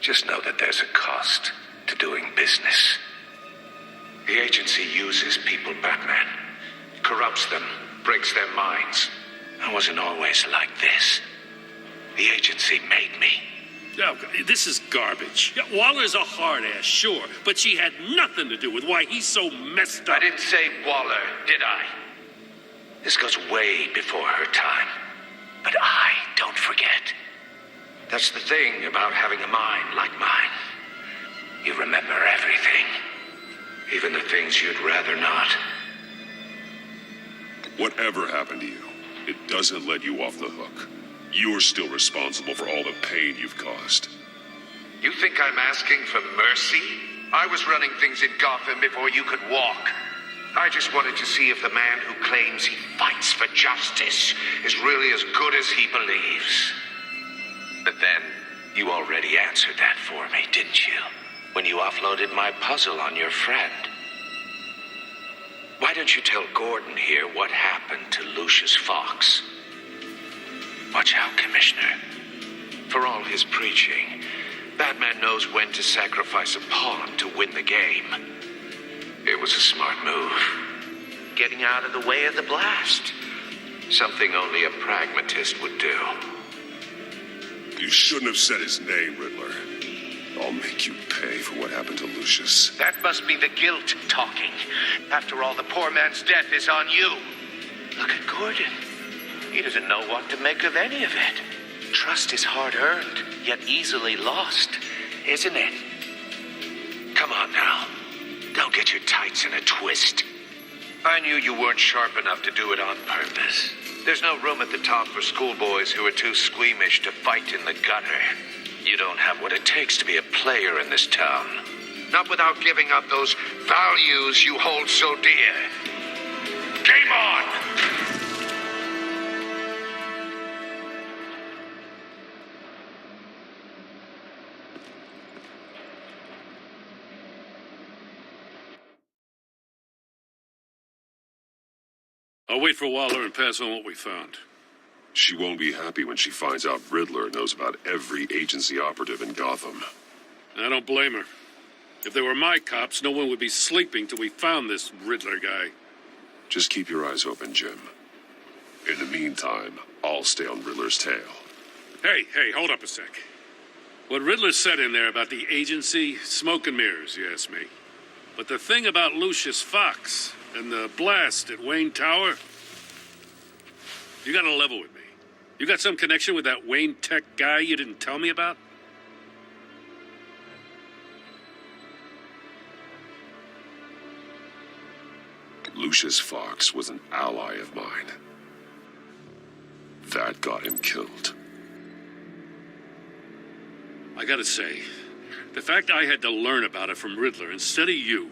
S16: Just know that there's a cost to doing business. The agency uses people, Batman. Corrupts them, breaks their minds. I wasn't always like this. The agency made me.
S3: Oh, this is garbage. Yeah, Waller's a hard ass, sure, but she had nothing to do with why he's so messed up.
S16: I didn't say Waller, did I? This goes way before her time. But I don't forget. That's the thing about having a mind like mine. You remember everything. Even the things you'd rather not.
S1: Whatever happened to you, it doesn't let you off the hook. You're still responsible for all the pain you've caused.
S12: You think I'm asking for mercy? I was running things in Gotham before you could walk. I just wanted to see if the man who claims he fights for justice is really as good as he believes. But then, you already answered that for me, didn't you? When you offloaded my puzzle on your friend. Why don't you tell Gordon here what happened to Lucius Fox? Watch out, Commissioner. For all his preaching, Batman knows when to sacrifice a pawn to win the game. It was a smart move. Getting out of the way of the blast. Something only a pragmatist would do.
S1: You shouldn't have said his name, Riddler. I'll make you pay for what happened to Lucius.
S12: That must be the guilt talking. After all, the poor man's death is on you. Look at Gordon. He doesn't know what to make of any of it. Trust is hard-earned, yet easily lost, isn't it? Come on now. Don't get your tights in a twist. I knew you weren't sharp enough to do it on purpose. There's no room at the top for schoolboys who are too squeamish to fight in the gutter. You don't have what it takes to be a player in this town. Not without giving up those values you hold so dear. Game on!
S3: I'll wait for Waller and pass on what we found.
S1: She won't be happy when she finds out Riddler knows about every agency operative in Gotham.
S3: I don't blame her. If they were my cops, no one would be sleeping till we found this Riddler guy.
S1: Just keep your eyes open, Jim. In the meantime, I'll stay on Riddler's tail.
S3: Hey, hold up a sec. What Riddler said in there about the agency, smoke and mirrors, you ask me. But the thing about Lucius Fox and the blast at Wayne Tower, you gotta level with me. You got some connection with that Wayne Tech guy you didn't tell me about?
S1: Lucius Fox was an ally of mine. That got him killed.
S3: I gotta say, the fact I had to learn about it from Riddler instead of you,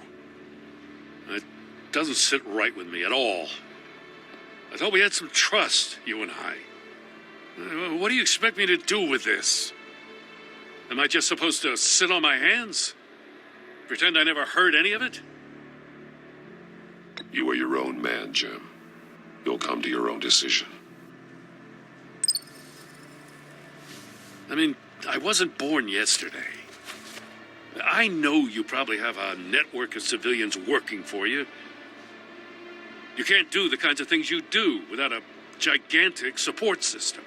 S3: it doesn't sit right with me at all. I thought we had some trust, you and I. What do you expect me to do with this? Am I just supposed to sit on my hands? Pretend I never heard any of it?
S1: You are your own man, Jim. You'll come to your own decision.
S3: I mean, I wasn't born yesterday. I know you probably have a network of civilians working for you. You can't do the kinds of things you do without a gigantic support system.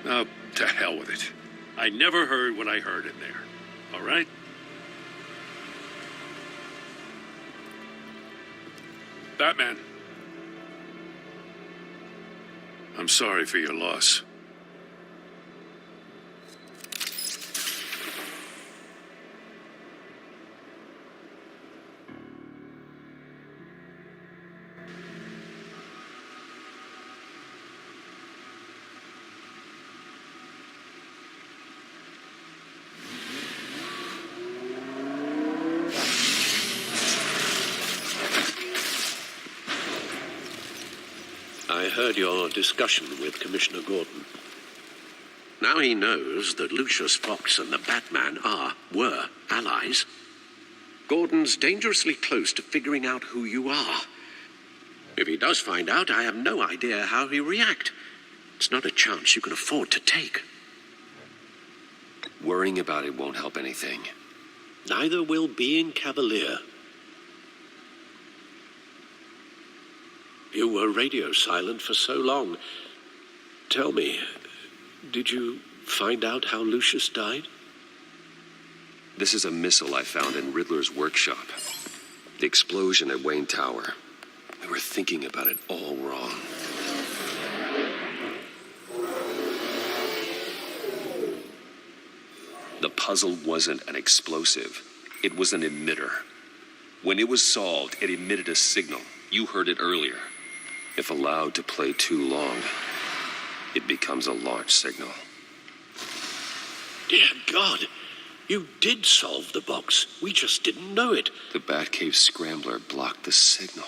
S3: Oh, to hell with it. I never heard what I heard in there. All right? Batman. I'm sorry for your loss.
S4: I heard your discussion with Commissioner Gordon. Now he knows that Lucius Fox and the Batman were allies. Gordon's dangerously close to figuring out who you are. If he does find out, I have no idea how he'll react. It's not a chance you can afford to take.
S1: Worrying about it won't help anything.
S4: Neither will being cavalier. You were radio silent for so long. Tell me, did you find out how Lucius died?
S1: This is a missile I found in Riddler's workshop. The explosion at Wayne Tower. We were thinking about it all wrong. The puzzle wasn't an explosive. It was an emitter. When it was solved, it emitted a signal. You heard it earlier. If allowed to play too long, it becomes a launch signal.
S4: Dear God, you did solve the box. We just didn't know it.
S1: The Batcave scrambler blocked the signal.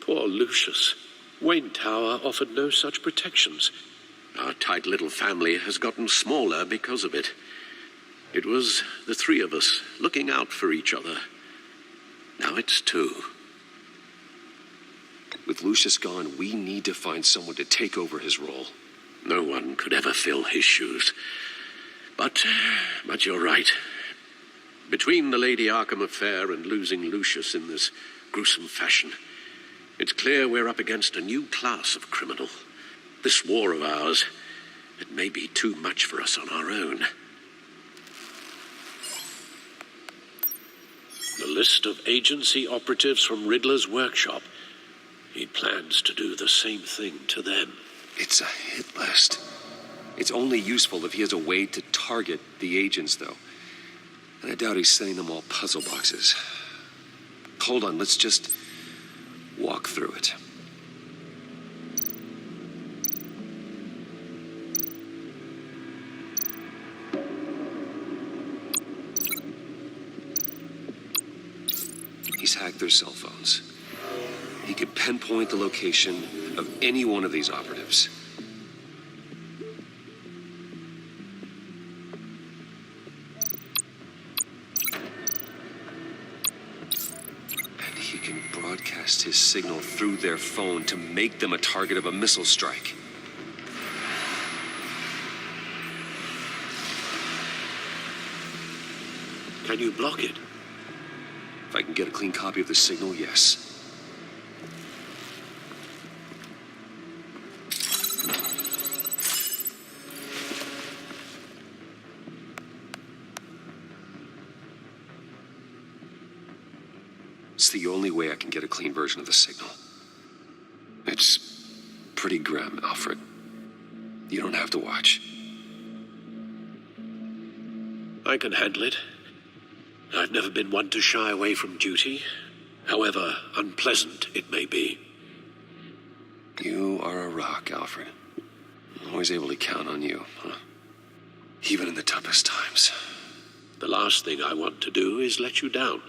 S4: Poor Lucius. Wayne Tower offered no such protections. Our tight little family has gotten smaller because of it. It was the three of us looking out for each other. Now it's two.
S1: With Lucius gone, we need to find someone to take over his role.
S4: No one could ever fill his shoes. But you're right. Between the Lady Arkham affair and losing Lucius in this gruesome fashion, it's clear we're up against a new class of criminal. This war of ours, it may be too much for us on our own. The list of agency operatives from Riddler's workshop. He plans to do the same thing to them.
S1: It's a hit list. It's only useful if he has a way to target the agents, though. And I doubt he's sending them all puzzle boxes. Hold on, let's just walk through it. He's hacked their cell phones. He could pinpoint the location of any one of these operatives. And he can broadcast his signal through their phone to make them a target of a missile strike.
S4: Can you block it?
S1: If I can get a clean copy of the signal, yes. It's the only way I can get a clean version of the signal. It's pretty grim, Alfred. You don't have to watch.
S4: I can handle it. I've never been one to shy away from duty, however unpleasant it may be.
S1: You are a rock, Alfred. I'm always able to count on you, huh? Even in the toughest times.
S4: The last thing I want to do is let you down.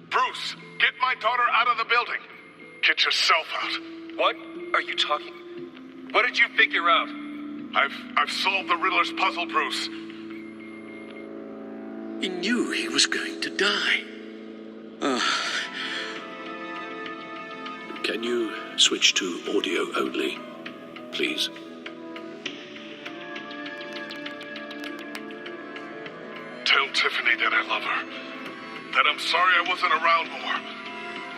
S15: Bruce, get my daughter out of the building. Get yourself out.
S17: What are you talking? What did you figure out?
S15: I've solved the Riddler's puzzle, Bruce.
S4: He knew he was going to die. Can you switch to audio only, please?
S15: Tell Tiffany that I love her. That I'm sorry I wasn't around more.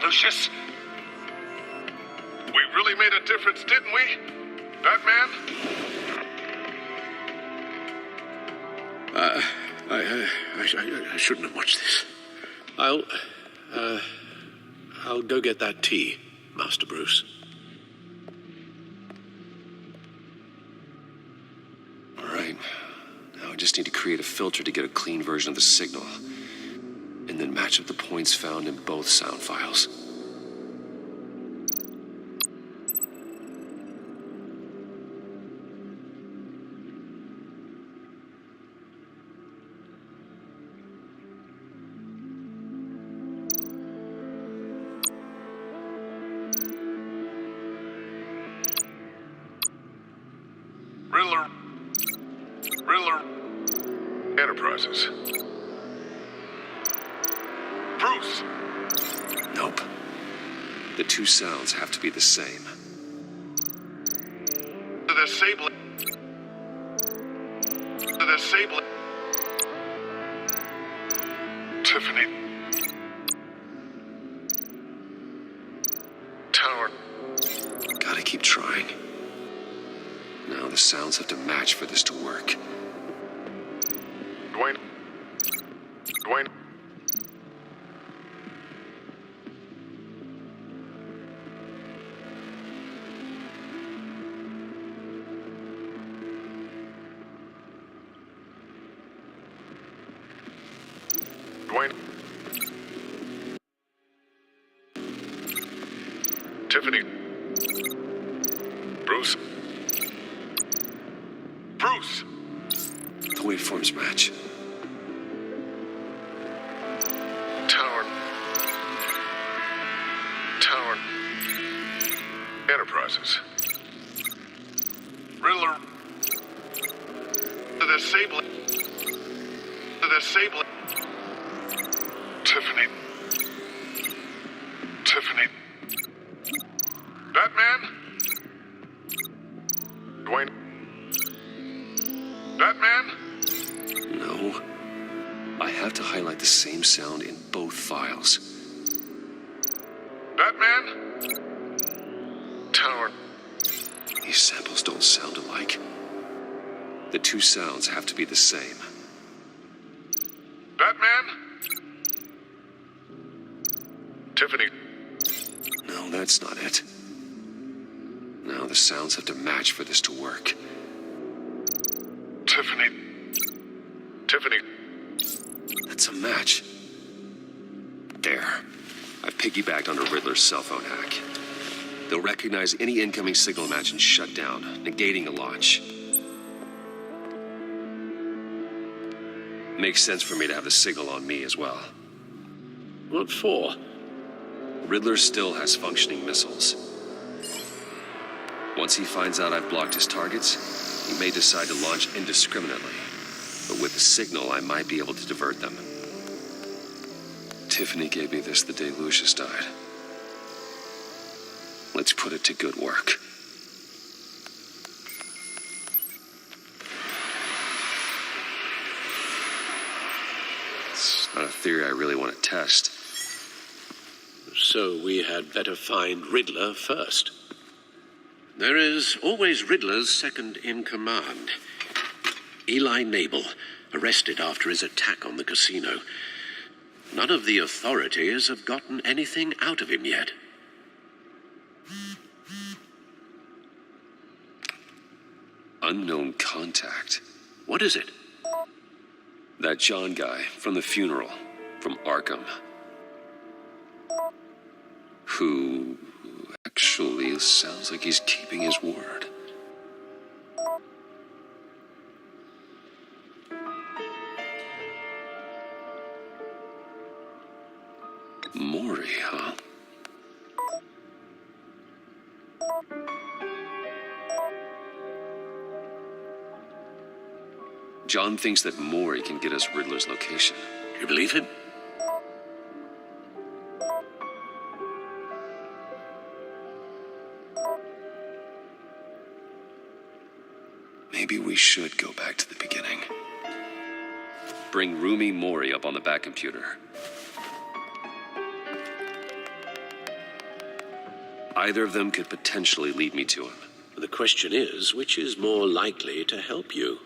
S17: Lucius?
S15: We really made a difference, didn't we? Batman?
S4: I shouldn't have watched this. I'll go get that tea, Master Bruce.
S1: All right. Now I just need to create a filter to get a clean version of the signal. And then match up the points found in both sound files.
S15: Riddler Enterprises. Bruce!
S1: Nope. The two sounds have to be the same.
S15: The Sable. Tiffany. Tower.
S1: Gotta keep trying. Now the sounds have to match for this to work.
S15: Dwayne. Tiffany. Bruce. Bruce!
S1: The waveforms match.
S15: Tower. Enterprises. Riddler. The disabling. Tiffany. Batman? Dwayne. Batman?
S1: No. I have to highlight the same sound in both files.
S15: Batman? Tower.
S1: These samples don't sound alike. The two sounds have to be the same.
S15: Batman? Tiffany.
S1: No, that's not it. No, the sounds have to match for this to work.
S15: Tiffany.
S1: That's a match. There. I've piggybacked onto Riddler's cell phone hack. They'll recognize any incoming signal match and shut down, negating a launch. Makes sense for me to have the signal on me as well.
S4: What for?
S1: Riddler still has functioning missiles. Once he finds out I've blocked his targets, he may decide to launch indiscriminately. But with the signal, I might be able to divert them. Tiffany gave me this the day Lucius died. Let's put it to good work. It's not a theory I really want to test.
S4: So we had better find Riddler first. There is always Riddler's second in command. Eli Nabel, arrested after his attack on the casino. None of the authorities have gotten anything out of him yet.
S1: Unknown contact.
S4: What is it?
S1: That John guy from the funeral, from Arkham. Who actually sounds like he's keeping his word. Mori, huh? John thinks that Mori can get us Riddler's location.
S4: You believe him?
S1: Maybe we should go back to the beginning. Bring Rumi Mori up on the back computer. Either of them could potentially lead me to him.
S4: The question is, which is more likely to help you?